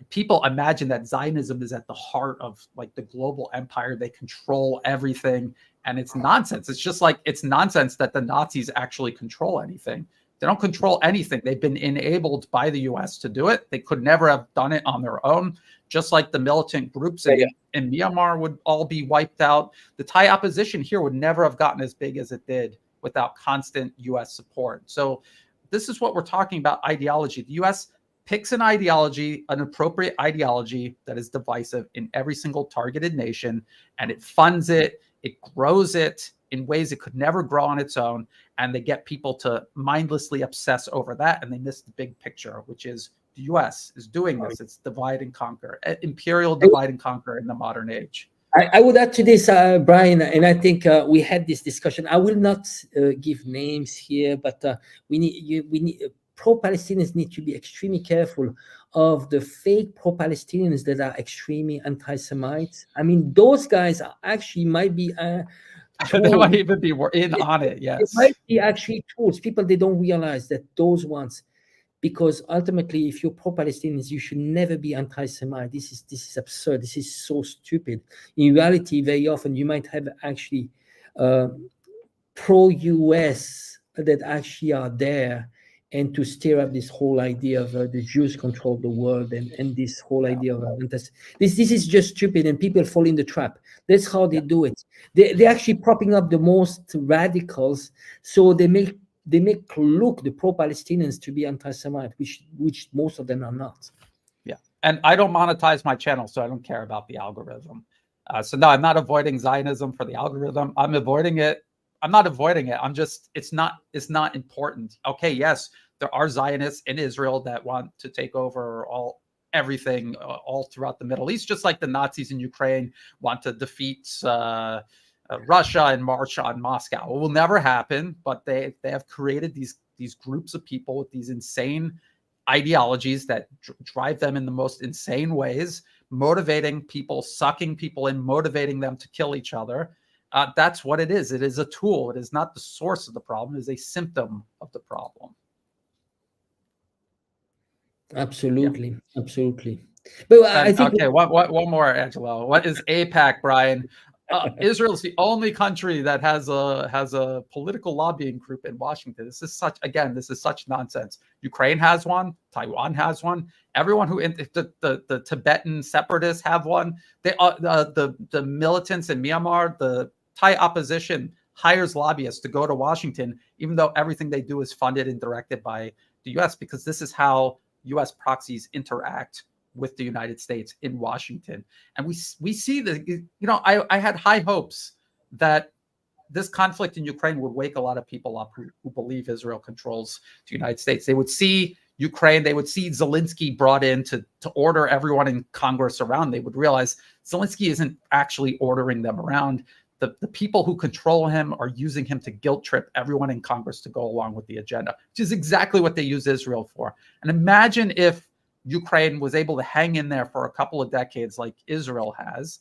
People imagine that Zionism is at the heart of like the global empire. They control everything, and it's nonsense. It's just like it's nonsense that the Nazis actually control anything. They don't control anything. They've been enabled by the US to do it. They could never have done it on their own. Just like the militant groups in Myanmar would all be wiped out. The Thai opposition here would never have gotten as big as it did without constant US support. So this is what we're talking about, ideology. The US picks an ideology, an appropriate ideology that is divisive in every single targeted nation, and it funds it, it grows it in ways it could never grow on its own, and they get people to mindlessly obsess over that, and they miss the big picture, which is the US is doing this. It's divide and conquer, imperial divide and conquer in the modern age. I would add to this, Brian, and I think we had this discussion. I will not give names here, but we need pro-Palestinians need to be extremely careful of the fake pro-Palestinians that are extremely anti-Semites. I mean, those guys are actually might be they might even be in on it. Yes, it might be actually tools. People, they don't realize that those ones, because ultimately, if you're pro-Palestinians, you should never be anti-Semite. This is absurd. This is so stupid. In reality, very often you might have actually pro-US that actually are there, and to stir up this whole idea of the Jews control the world, and this whole idea of this is just stupid, and people fall in the trap. That's how they do it. They're actually propping up the most radicals, so they make look the pro-Palestinians to be anti-Semite, which most of them are not. Yeah, and I don't monetize my channel, so I don't care about the algorithm. So no, I'm not avoiding Zionism for the algorithm. I'm avoiding it. I'm not avoiding it. I'm just, it's not important. Okay, yes, there are Zionists in Israel that want to take over everything all throughout the Middle East, just like the Nazis in Ukraine want to defeat Russia and march on Moscow. It will never happen, but they have created these groups of people with these insane ideologies that drive them in the most insane ways, motivating people, sucking people in, motivating them to kill each other. That's what it is. It is a tool. It is not the source of the problem. It is a symptom of the problem. Absolutely, yeah. Absolutely. But I think okay. One more, Angelo. What is AIPAC, Brian? Israel's the only country that has a political lobbying group in Washington. This is such nonsense. Ukraine has one. Taiwan has one. Everyone who the Tibetan separatists have one. The militants in Myanmar, the Thai opposition hires lobbyists to go to Washington, even though everything they do is funded and directed by the U.S. because this is how U.S. proxies interact with the United States in Washington. And we see that, I had high hopes that this conflict in Ukraine would wake a lot of people up who believe Israel controls the United States. They would see Ukraine, they would see Zelensky brought in to order everyone in Congress around. They would realize Zelensky isn't actually ordering them around. The people who control him are using him to guilt trip everyone in Congress to go along with the agenda, which is exactly what they use Israel for. And imagine if Ukraine was able to hang in there for a couple of decades like Israel has,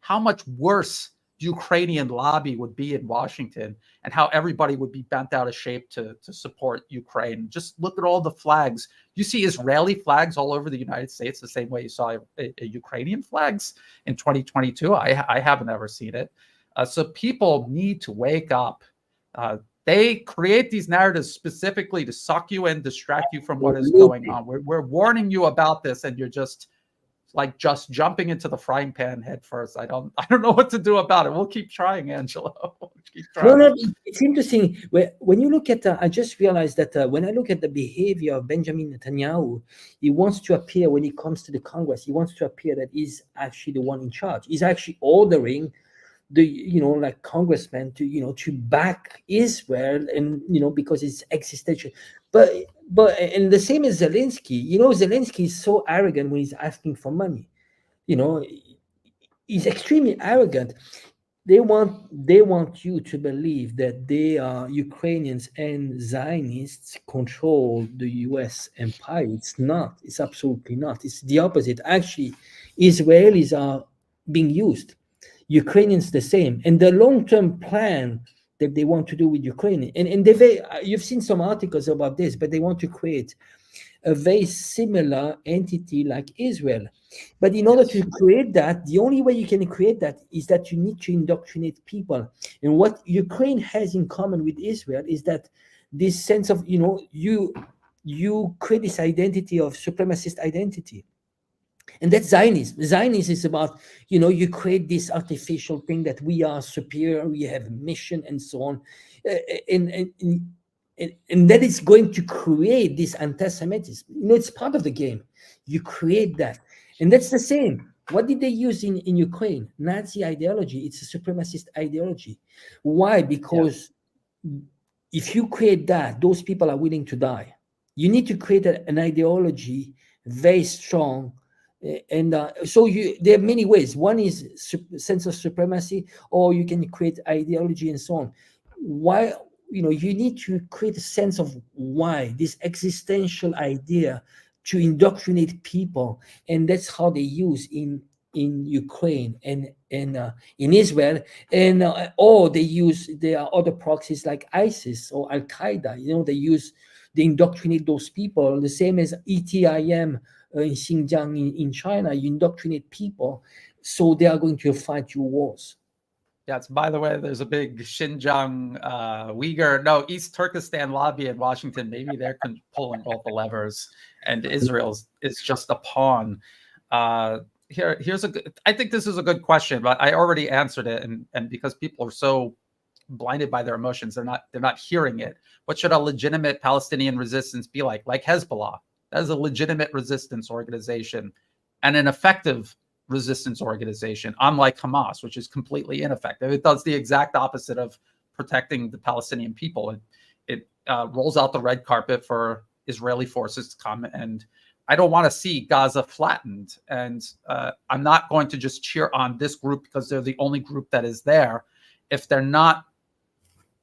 how much worse the Ukrainian lobby would be in Washington and how everybody would be bent out of shape to support Ukraine. Just look at all the flags. You see Israeli flags all over the United States the same way you saw Ukrainian flags in 2022. I haven't ever seen it. So people need to wake up. They create these narratives specifically to suck you in, distract you from what is going on. We're warning you about this, and you're just jumping into the frying pan head first. I don't know what to do about it. We'll keep trying, Angelo. Keep trying. No, it's interesting. When you look at, I just realized that when I look at the behavior of Benjamin Netanyahu, he wants to appear, when it comes to the Congress, he wants to appear that he's actually the one in charge. He's actually ordering the congressmen to back Israel, and because it's existential. But and the same as Zelensky. Zelensky is so arrogant when he's asking for money. He's extremely arrogant. They want you to believe that they are Ukrainians and Zionists control the U.S. empire. It's not. It's absolutely not. It's the opposite. Actually, Israelis are being used. Ukrainians the same, and the long-term plan that they want to do with Ukraine, and you've seen some articles about this, but they want to create a very similar entity like Israel. But in order to create that, the only way you can create that is that you need to indoctrinate people. And what Ukraine has in common with Israel is that this sense of you create this identity of supremacist identity. And that's Zionism. Zionism is about, you create this artificial thing that we are superior, we have a mission, and so on. And that is going to create this anti-Semitism. It's part of the game. You create that. And that's the same. What did they use in Ukraine? Nazi ideology. It's a supremacist ideology. Why? Because if you create that, those people are willing to die. You need to create an ideology very strong. And so there are many ways. One is sense of supremacy, or you can create ideology and so on. Why, you need to create a sense of why, this existential idea to indoctrinate people. And that's how they use in Ukraine and in Israel. And or there are other proxies like ISIS or Al-Qaeda. They indoctrinate those people, the same as ETIM in Xinjiang in China. You indoctrinate people, so they are going to fight your wars. Yes, by the way, there's a big Xinjiang East Turkestan lobby in Washington. Maybe they're pulling all the levers, and Israel is just a pawn. I think this is a good question, but I already answered it, and because people are so blinded by their emotions, they're not hearing it. What should a legitimate Palestinian resistance be like? Like Hezbollah. That is a legitimate resistance organization and an effective resistance organization, unlike Hamas, which is completely ineffective. It does the exact opposite of protecting the Palestinian people. It rolls out the red carpet for Israeli forces to come, and I don't want to see Gaza flattened. And I'm not going to just cheer on this group because they're the only group that is there if they're not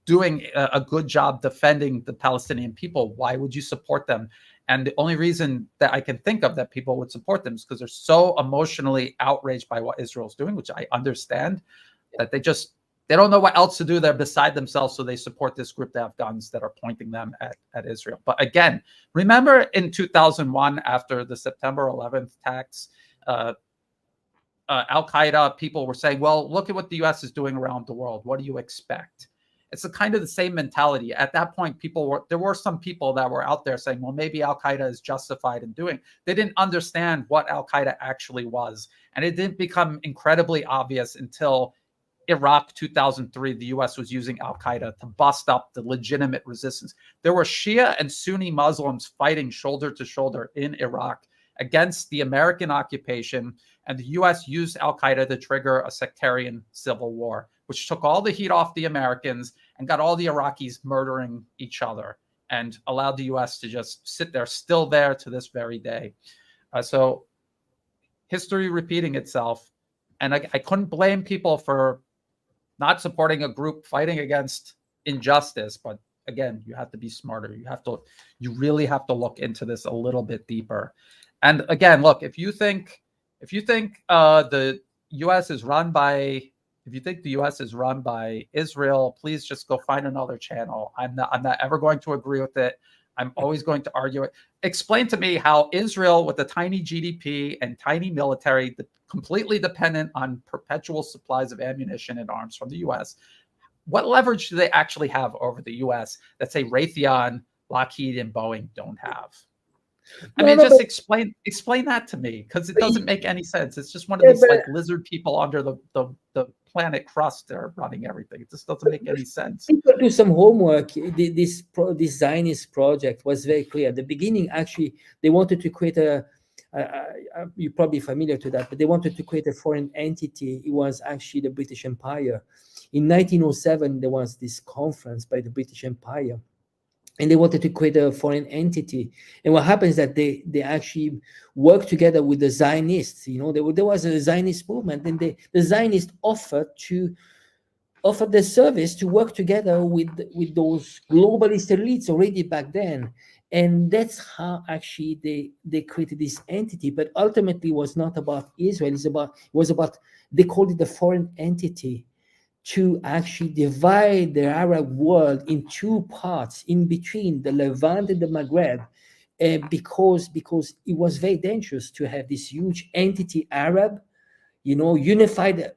doing a good job defending the Palestinian people. Why would you support them? And the only reason that I can think of that people would support them is because they're so emotionally outraged by what Israel's doing, which I understand, that they don't know what else to do. They're beside themselves, so they support this group that have guns that are pointing them at Israel. But again, remember in 2001, after the September 11th attacks, Al-Qaeda, people were saying, well, look at what the US is doing around the world. What do you expect? It's kind of the same mentality. At that point, there were some people that were out there saying, well, maybe Al-Qaeda is justified in doing. They didn't understand what Al-Qaeda actually was. And it didn't become incredibly obvious until Iraq 2003, the US was using Al-Qaeda to bust up the legitimate resistance. There were Shia and Sunni Muslims fighting shoulder to shoulder in Iraq against the American occupation, and the US used Al-Qaeda to trigger a sectarian civil war, which took all the heat off the Americans and got all the Iraqis murdering each other and allowed the US to just sit there, still there to this very day. So history repeating itself. And I couldn't blame people for not supporting a group fighting against injustice. But again, you have to be smarter. You really have to look into this a little bit deeper. And again, look, if you think the U.S. is run by, if you think the U.S. is run by Israel, please just go find another channel. I'm not ever going to agree with it. I'm always going to argue it. Explain to me how Israel, with a tiny GDP and tiny military, completely dependent on perpetual supplies of ammunition and arms from the U.S., what leverage do they actually have over the U.S. that, say, Raytheon, Lockheed, and Boeing don't have? Just explain that to me, because it doesn't make any sense. It's just one of these like lizard people under the planet crust that are running everything. It just doesn't make any sense. People do some homework. This Zionist project was very clear. At the beginning, actually, they wanted to create you're probably familiar to that, but they wanted to create a foreign entity. It was actually the British Empire. In 1907, there was this conference by the British Empire, and they wanted to create a foreign entity. And what happens is that they actually worked together with the Zionists. There was a Zionist movement, and the Zionists offered their service to work together with those globalist elites already back then. And that's how actually they created this entity. But ultimately, it was not about Israel. It was about, they called it the foreign entity, to actually divide the Arab world in two parts, in between the Levant and the Maghreb, because it was very dangerous to have this huge entity Arab, unified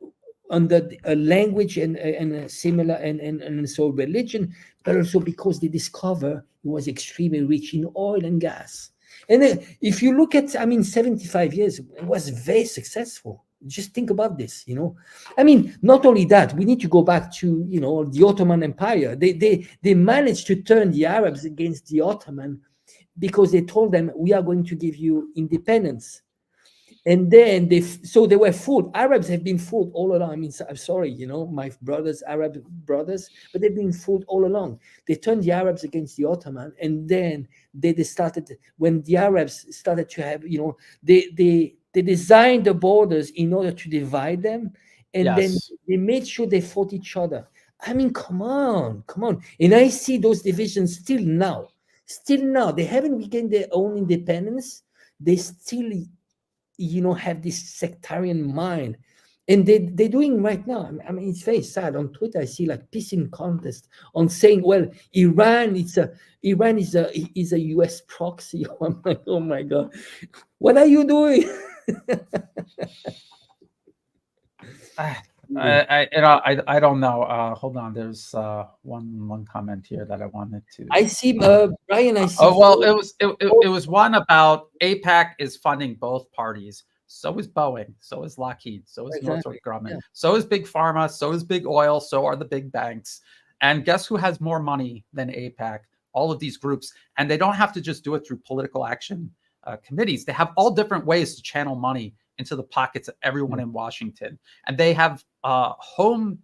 under a language and a similar and so religion, but also because they discover it was extremely rich in oil and gas. And if you look at, 75 years, it was very successful. Just think about this, not only that, we need to go back to, the Ottoman Empire. They managed to turn the Arabs against the Ottoman because they told them, we are going to give you independence. And then they were fooled. Arabs have been fooled all along. I'm sorry, my Arab brothers, but they've been fooled all along. They turned the Arabs against the Ottoman, and then they started, when the Arabs started to have, they designed the borders in order to divide them, and then they made sure they fought each other. Come on. And I see those divisions still now. They haven't regained their own independence. They still, have this sectarian mind. And they're doing right now. It's very sad. On Twitter, I see like pissing contest on saying, well, Iran is a US proxy. I'm like, oh my God, what are you doing? I don't know. Hold on. There's one comment here that I wanted to. I see, Brian. I see. Oh well, it was one about AIPAC is funding both parties. So is Boeing. So is Lockheed. So is Northrop Grumman. Yeah. So is Big Pharma. So is Big Oil. So are the big banks. And guess who has more money than AIPAC? All of these groups, and they don't have to just do it through political action committees. They have all different ways to channel money into the pockets of everyone in Washington, and they have home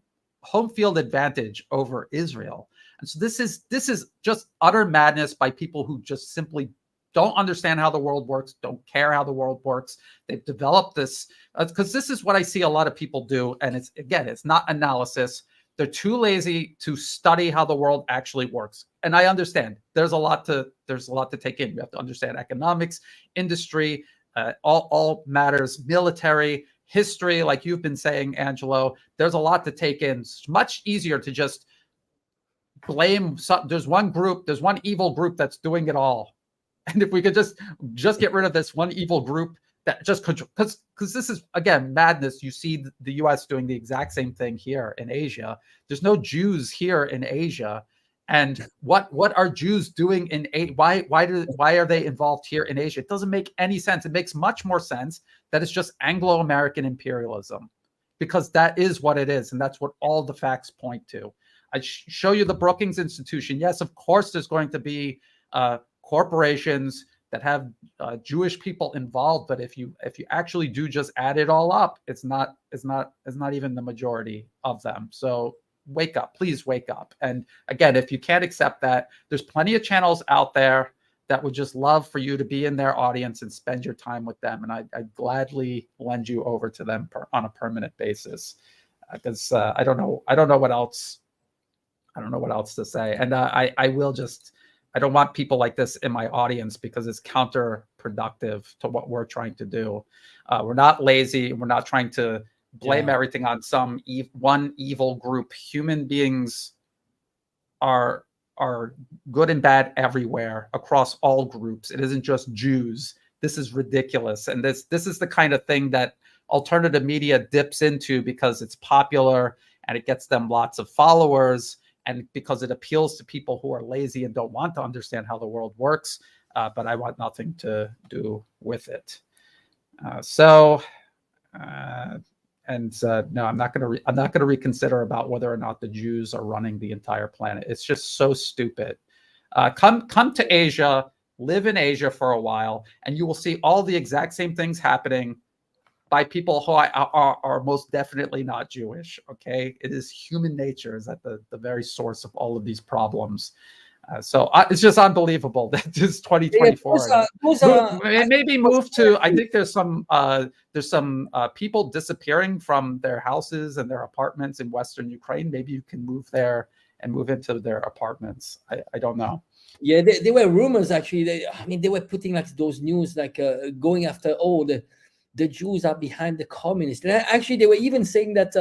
field advantage over Israel. And so this is just utter madness by people who just simply don't understand how the world works, don't care how the world works. They've developed this because this is what I see a lot of people do, and it's not analysis. They're too lazy to study how the world actually works. And I understand there's a lot to take in. You have to understand economics, industry, all matters, military, history, like you've been saying, Angelo. There's a lot to take in. It's much easier to just blame there's one evil group that's doing it all. And if we could just get rid of this one evil group that just because this is, again, madness. You see the US doing the exact same thing here in Asia. There's no Jews here in Asia. And what are Jews doing in why are they involved here in Asia? It doesn't make any sense. It makes much more sense that it's just Anglo-American imperialism, because that is what it is, and that's what all the facts point to. I show you the Brookings Institution. Yes, of course, there's going to be corporations that have Jewish people involved, but if you actually do just add it all up, it's not even the majority of them. So wake up, please wake up. And again, if you can't accept that, there's plenty of channels out there that would just love for you to be in their audience and spend your time with them, and I'd gladly lend you over to them on a permanent basis, because I don't know what else to say. And I don't want people like this in my audience, because it's counterproductive to what we're trying to do. We're not lazy. We're not trying to blame everything on some one evil group. Human beings are good and bad everywhere, across all groups. It isn't just Jews. This is ridiculous. And this is the kind of thing that alternative media dips into because it's popular and it gets them lots of followers, and because it appeals to people who are lazy and don't want to understand how the world works. But I want nothing to do with it. No, I'm not going to reconsider about whether or not the Jews are running the entire planet. It's just so stupid. Come to Asia, live in Asia for a while, and you will see all the exact same things happening by people who are most definitely not Jewish. Okay, it is human nature is at the very source of all of these problems. So it's just unbelievable that this 2024 maybe move to. I think there's some people disappearing from their houses and their apartments in Western Ukraine. Maybe you can move there and move into their apartments. I don't know. Yeah, there were rumors actually. They were putting like those news going after the Jews are behind the communists. And actually, they were even saying that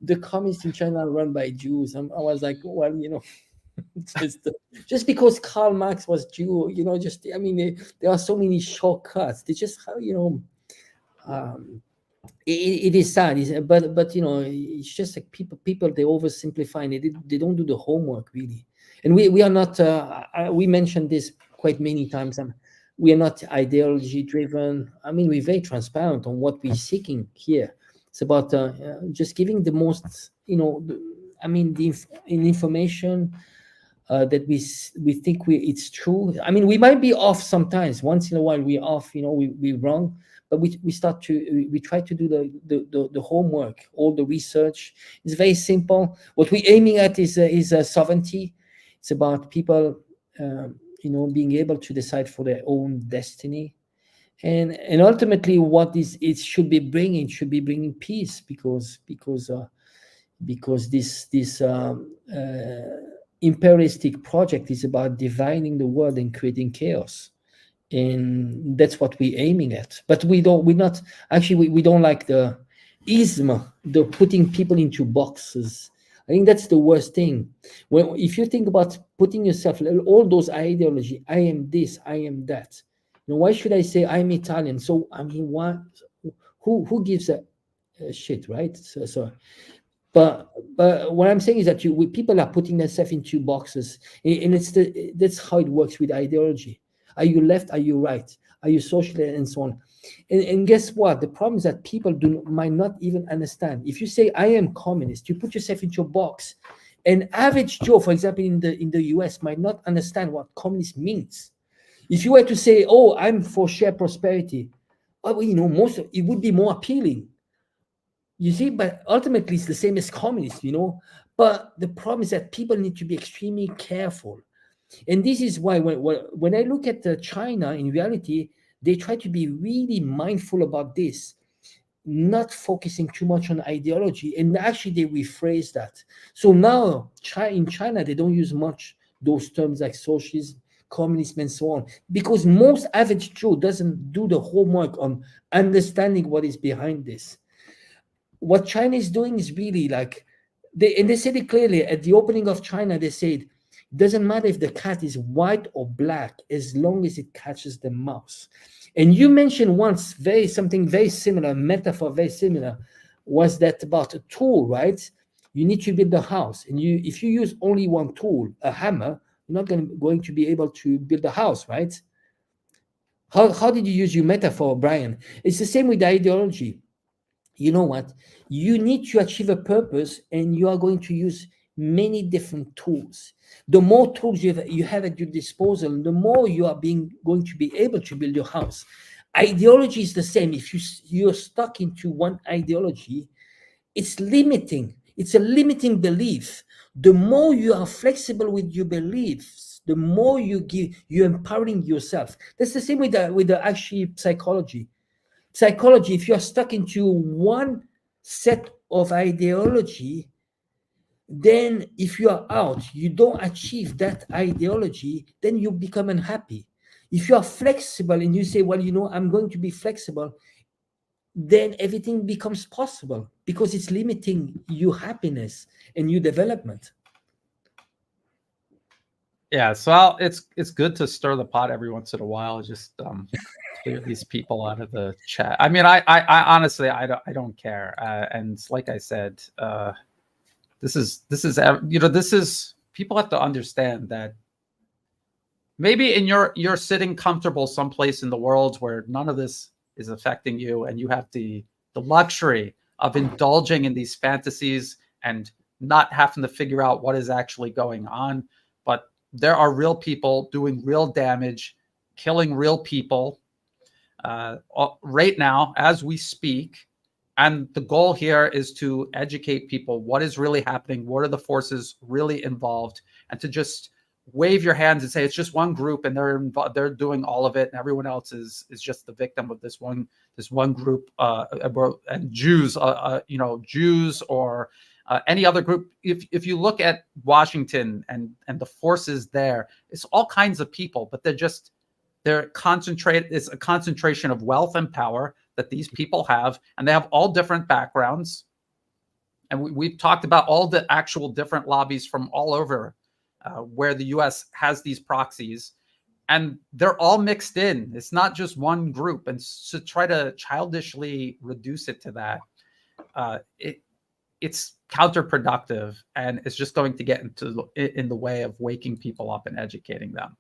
the communists in China are run by Jews. I was like, well, just because Karl Marx was Jew, there are so many shortcuts. They just, it is sad. But it's just like people they oversimplify it. They don't do the homework really. And we are not. We mentioned this quite many times. We are not ideology driven. We're very transparent on what we're seeking here. It's about just giving the most, the information that we think it's true. We might be off sometimes. Once in a while, we're off. We're wrong, but we try to do the homework, all the research. It's very simple. What we're aiming at is sovereignty. It's about people. Being able to decide for their own destiny, and ultimately, what it should be bringing peace, because this imperialistic project is about dividing the world and creating chaos, and that's what we're aiming at. But we don't like the ism, the putting people into boxes. I think that's the worst thing. If you think about putting yourself, all those ideology, I am this, I am that. Why should I say I'm Italian? So what? Who gives a shit, right? But what I'm saying is that people are putting themselves into boxes, and that's how it works with ideology. Are you left? Are you right? Are you social, and so on? And guess what? The problem is that people might not even understand. If you say I am communist, you put yourself into a box. An average Joe, for example, in the US, might not understand what communist means. If you were to say, "Oh, I'm for shared prosperity," it would be more appealing. You see, but ultimately it's the same as communist, But the problem is that people need to be extremely careful. And this is why when I look at China, in reality, they try to be really mindful about this, not focusing too much on ideology. And actually, they rephrase that. So now in China, they don't use much those terms like socialism, communism, and so on, because most average Joe doesn't do the homework on understanding what is behind this. What China is doing is really they said it clearly at the opening of China. They said, it doesn't matter if the cat is white or black, as long as it catches the mouse. And you mentioned once something very similar, metaphor very similar, was that about a tool, right? You need to build a house, and if you use only one tool, a hammer, you're not going to be able to build a house, right? How did you use your metaphor, Brian? It's the same with ideology. You know what? You need to achieve a purpose, and you are going to use many different tools. The more tools you have at your disposal, the more you are going to be able to build your house. Ideology is the same. If you're stuck into one ideology, it's limiting. It's a limiting belief. The more you are flexible with your beliefs, the more you're empowering yourself. That's the same with the actually psychology. Psychology, if you're stuck into one set of ideology, then if you are out, you don't achieve that ideology, then you become unhappy. If you are flexible and you say, well, I'm going to be flexible, then everything becomes possible, because it's limiting your happiness and your development. Yeah, so it's good to stir the pot every once in a while. Just clear these people out of the chat. I mean, I honestly I don't care. And like I said, this is people have to understand that maybe you're sitting comfortable someplace in the world where none of this is affecting you, and you have the luxury of indulging in these fantasies and not having to figure out what is actually going on. But there are real people doing real damage, killing real people right now as we speak. And the goal here is to educate people what is really happening, what are the forces really involved, and to just wave your hands and say it's just one group and they're doing all of it, and everyone else is just the victim of this one group, and Jews, Jews or any other group. If you look at Washington and the forces there, it's all kinds of people, but they're concentrated. It's a concentration of wealth and power that these people have, and they have all different backgrounds. And we've talked about all the actual different lobbies from all over where the U.S. has these proxies, and they're all mixed in. It's not just one group. And to try to childishly reduce it to that, it's counterproductive, and it's just going to get in the way of waking people up and educating them.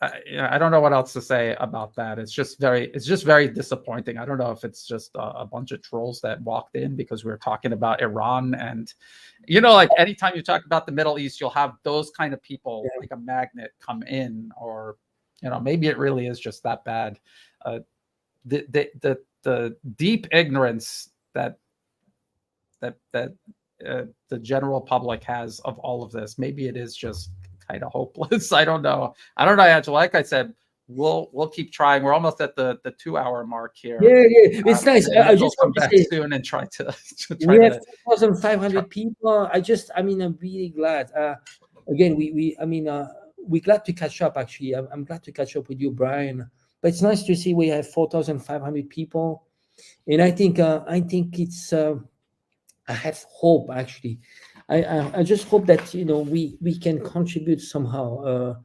I don't know what else to say about that. It's just very disappointing. I don't know if it's just a bunch of trolls that walked in because we were talking about Iran, and like anytime you talk about the Middle East, you'll have those kind of people like a magnet come in, or maybe it really is just that bad. The deep ignorance that the general public has of all of this, maybe it is just kind of hopeless. I don't know, Angela. Like I said, we'll keep trying. We're almost at the 2-hour mark here. Yeah, it's nice. I just come want to back say soon and try to we have 4,500 people. I'm really glad. Again, we're glad to catch up. Actually, I'm glad to catch up with you, Brian. But it's nice to see we have 4,500 people, and I think it's. I have hope, actually. I just hope that we can contribute somehow.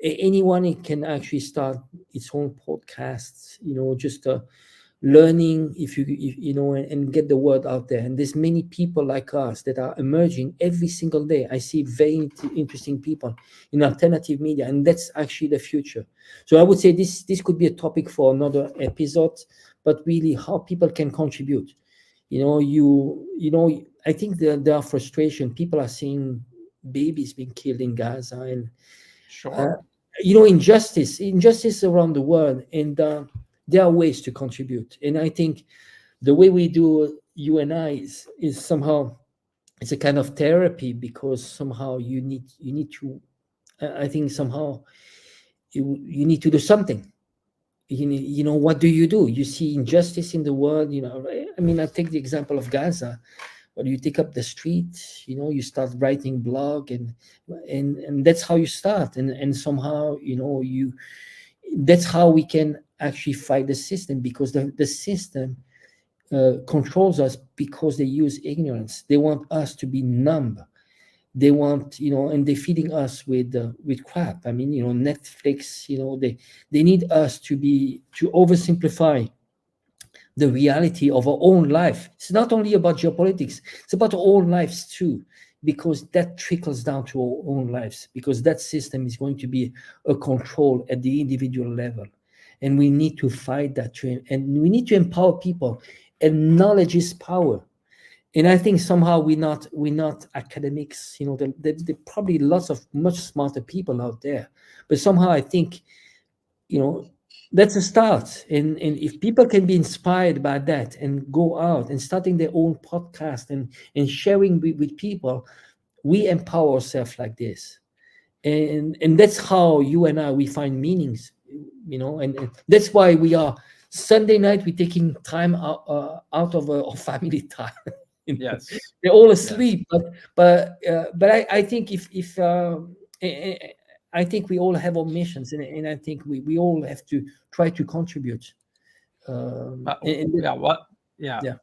Anyone can actually start its own podcasts. Just learning, if and get the word out there. And there's many people like us that are emerging every single day. I see very interesting people in alternative media, and that's actually the future. So I would say this could be a topic for another episode, but really how people can contribute. I think there are frustration. People are seeing babies being killed in Gaza, and sure, injustice around the world, and there are ways to contribute. And I think the way we do, you and I, is somehow it's a kind of therapy, because somehow you need to. I think somehow you need to do something. What do? You see injustice in the world. I take the example of Gaza. Well, you take up the street, you start writing blog, and that's how you start, and somehow that's how we can actually fight the system, because the system controls us, because they use ignorance. They want us to be numb. They want, and they're feeding us with crap. I mean, Netflix, they need us to oversimplify the reality of our own life. It's not only about geopolitics, it's about our own lives too, because that trickles down to our own lives, because that system is going to be a control at the individual level. And we need to fight that trend, and we need to empower people. And knowledge is power. And I think somehow we're not academics. There probably lots of much smarter people out there, but somehow I think, that's a start. And if people can be inspired by that and go out and starting their own podcast and sharing with people, we empower ourselves like this. And that's how you and I, we find meanings, and that's why we are Sunday night, we're taking time out of our family time. Yes. They're all asleep, but I think I think we all have our missions, and I think we all have to try to contribute. Yeah. Yeah.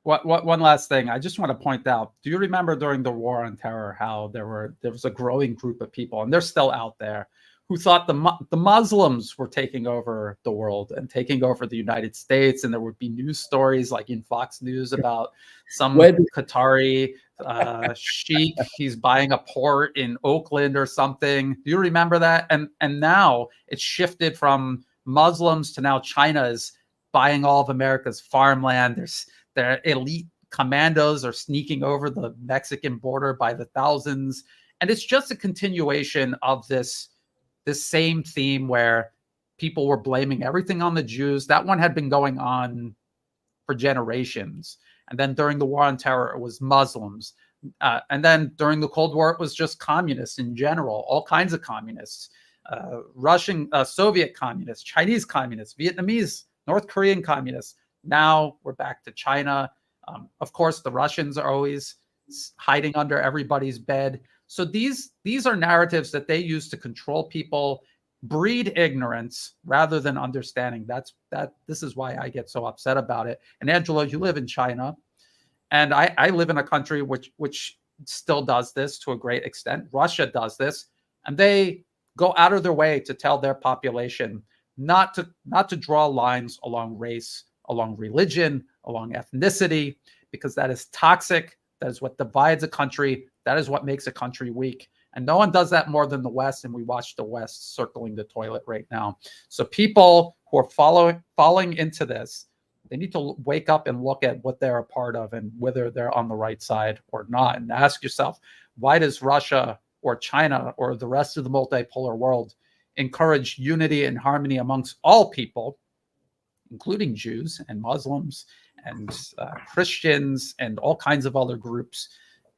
What one last thing I just want to point out. Do you remember during the War on Terror how there was a growing group of people, and they're still out there, who thought the Muslims were taking over the world and taking over the United States, and there would be news stories like in Fox News about some Qatari sheikh, he's buying a port in Oakland or something. Do you remember that? And now it's shifted from Muslims to now China is buying all of America's farmland. Their elite commandos are sneaking over the Mexican border by the thousands, and it's just a continuation of this same theme where people were blaming everything on the Jews. That one had been going on for generations. And then during the War on Terror, it was Muslims. And then during the Cold War, it was just communists in general, all kinds of communists, Russian, Soviet communists, Chinese communists, Vietnamese, North Korean communists. Now we're back to China. Of course, the Russians are always hiding under everybody's bed. So these are narratives that they use to control people, breed ignorance rather than understanding. This is why I get so upset about it. And Angelo, you live in China, and I live in a country which still does this to a great extent. Russia does this, and they go out of their way to tell their population not to draw lines along race, along religion, along ethnicity, because that is toxic. That is what divides a country. That is what makes a country weak. And no one does that more than the West, and we watch the West circling the toilet right now. So people who are falling into this, they need to wake up and look at what they're a part of and whether they're on the right side or not. And ask yourself, why does Russia or China or the rest of the multipolar world encourage unity and harmony amongst all people, including Jews and Muslims and Christians and all kinds of other groups,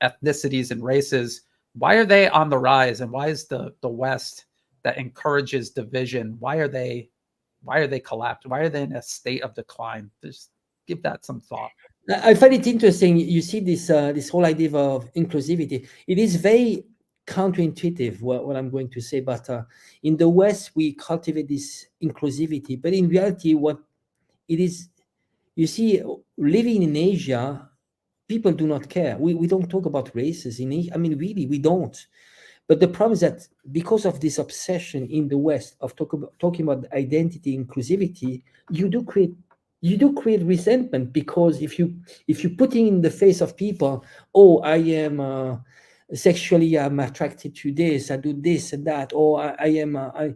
ethnicities and races? Why are they on the rise? And why is the West that encourages division, why are they collapsed? Why are they in a state of decline? Just give that some thought. I find it interesting. You see this whole idea of inclusivity. It is very counterintuitive what I'm going to say, but in the West we cultivate this inclusivity, but in reality what it is, you see, living in Asia, people do not care. We don't talk about races in Asia. I mean, really, we don't. But the problem is that because of this obsession in the West of talking about identity, inclusivity, you do create resentment, because if you put in the face of people, oh, I am sexually, I'm attracted to this, I do this and that, or I'm a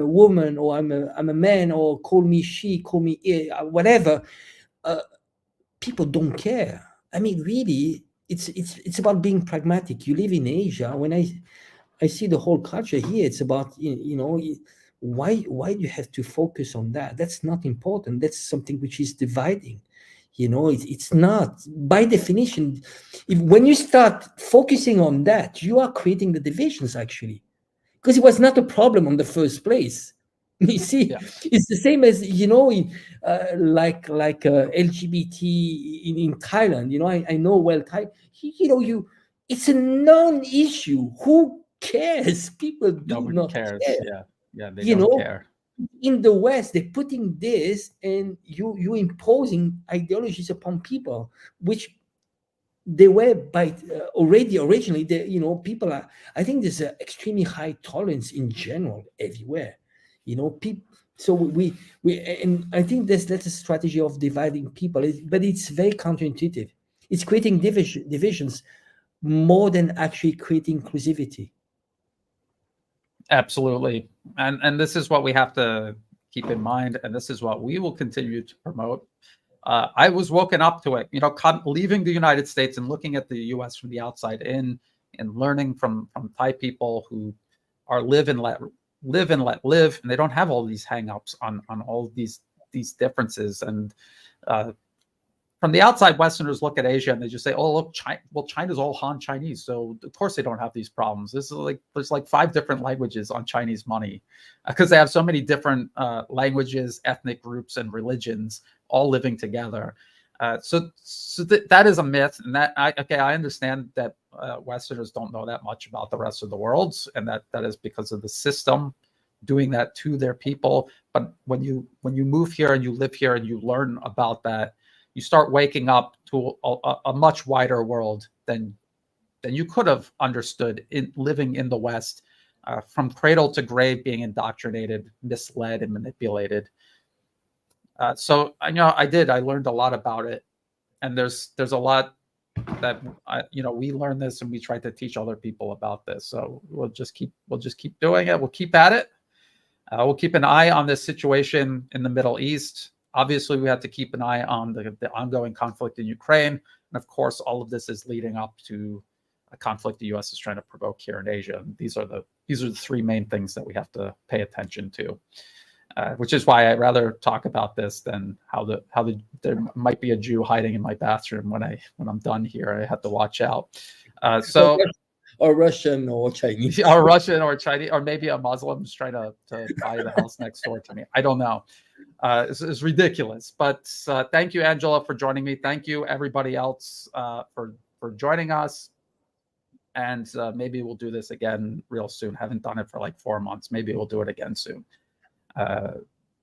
woman, or I'm a man, or call me she, call me whatever. People don't care. I mean, really, it's about being pragmatic. You live in Asia. When I see the whole culture here, it's about why do you have to focus on that? That's not important. That's something which is dividing. It's not, by definition. When you start focusing on that, you are creating the divisions, actually, because it was not a problem in the first place. You see, yeah. It's the same as like LGBT in Thailand. I know well Thai. It's a non-issue. Who cares? People Nobody not cares. care. Yeah, they don't care. In the West, they're putting this, and you imposing ideologies upon people, which they were by already originally, people are, I think there's an extremely high tolerance in general everywhere, people. So and I think that's a strategy of dividing people, but it's very counterintuitive. It's creating divisions more than actually creating inclusivity. Absolutely. And this is what we have to keep in mind, and this is what we will continue to promote. I was woken up to it, leaving the United States and looking at the U.S. from the outside in, and learning from Thai people who are live and let live, and they don't have all these hangups on all these differences. And from the outside, Westerners look at Asia and they just say, "Oh, look, China's all Han Chinese, so of course they don't have these problems." This is there's like 5 different languages on Chinese money, because they have so many different languages, ethnic groups, and religions all living together. So that is a myth, and I understand that Westerners don't know that much about the rest of the world, and that is because of the system doing that to their people. But when you move here and you live here and you learn about that, you start waking up to a much wider world than you could have understood in living in the West, from cradle to grave, being indoctrinated, misled, and manipulated. So I learned a lot about it, and there's a lot that we learn this, and we try to teach other people about this. So we'll just keep doing it. We'll keep at it. We'll keep an eye on this situation in the Middle East. Obviously, we have to keep an eye on the ongoing conflict in Ukraine. And of course, all of this is leading up to a conflict the U.S. is trying to provoke here in Asia. And these are the 3 main things that we have to pay attention to, which is why I'd rather talk about this than how there might be a Jew hiding in my bathroom when I'm done here. I have to watch out. Or Russian or Chinese. Or Russian or Chinese, or maybe a Muslim is trying to buy the house next door to me. I don't know. It's ridiculous. But thank you, Angela, for joining me. Thank you, everybody else, for joining us. And maybe we'll do this again real soon. Haven't done it for like 4 months. Maybe we'll do it again soon.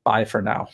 Bye for now.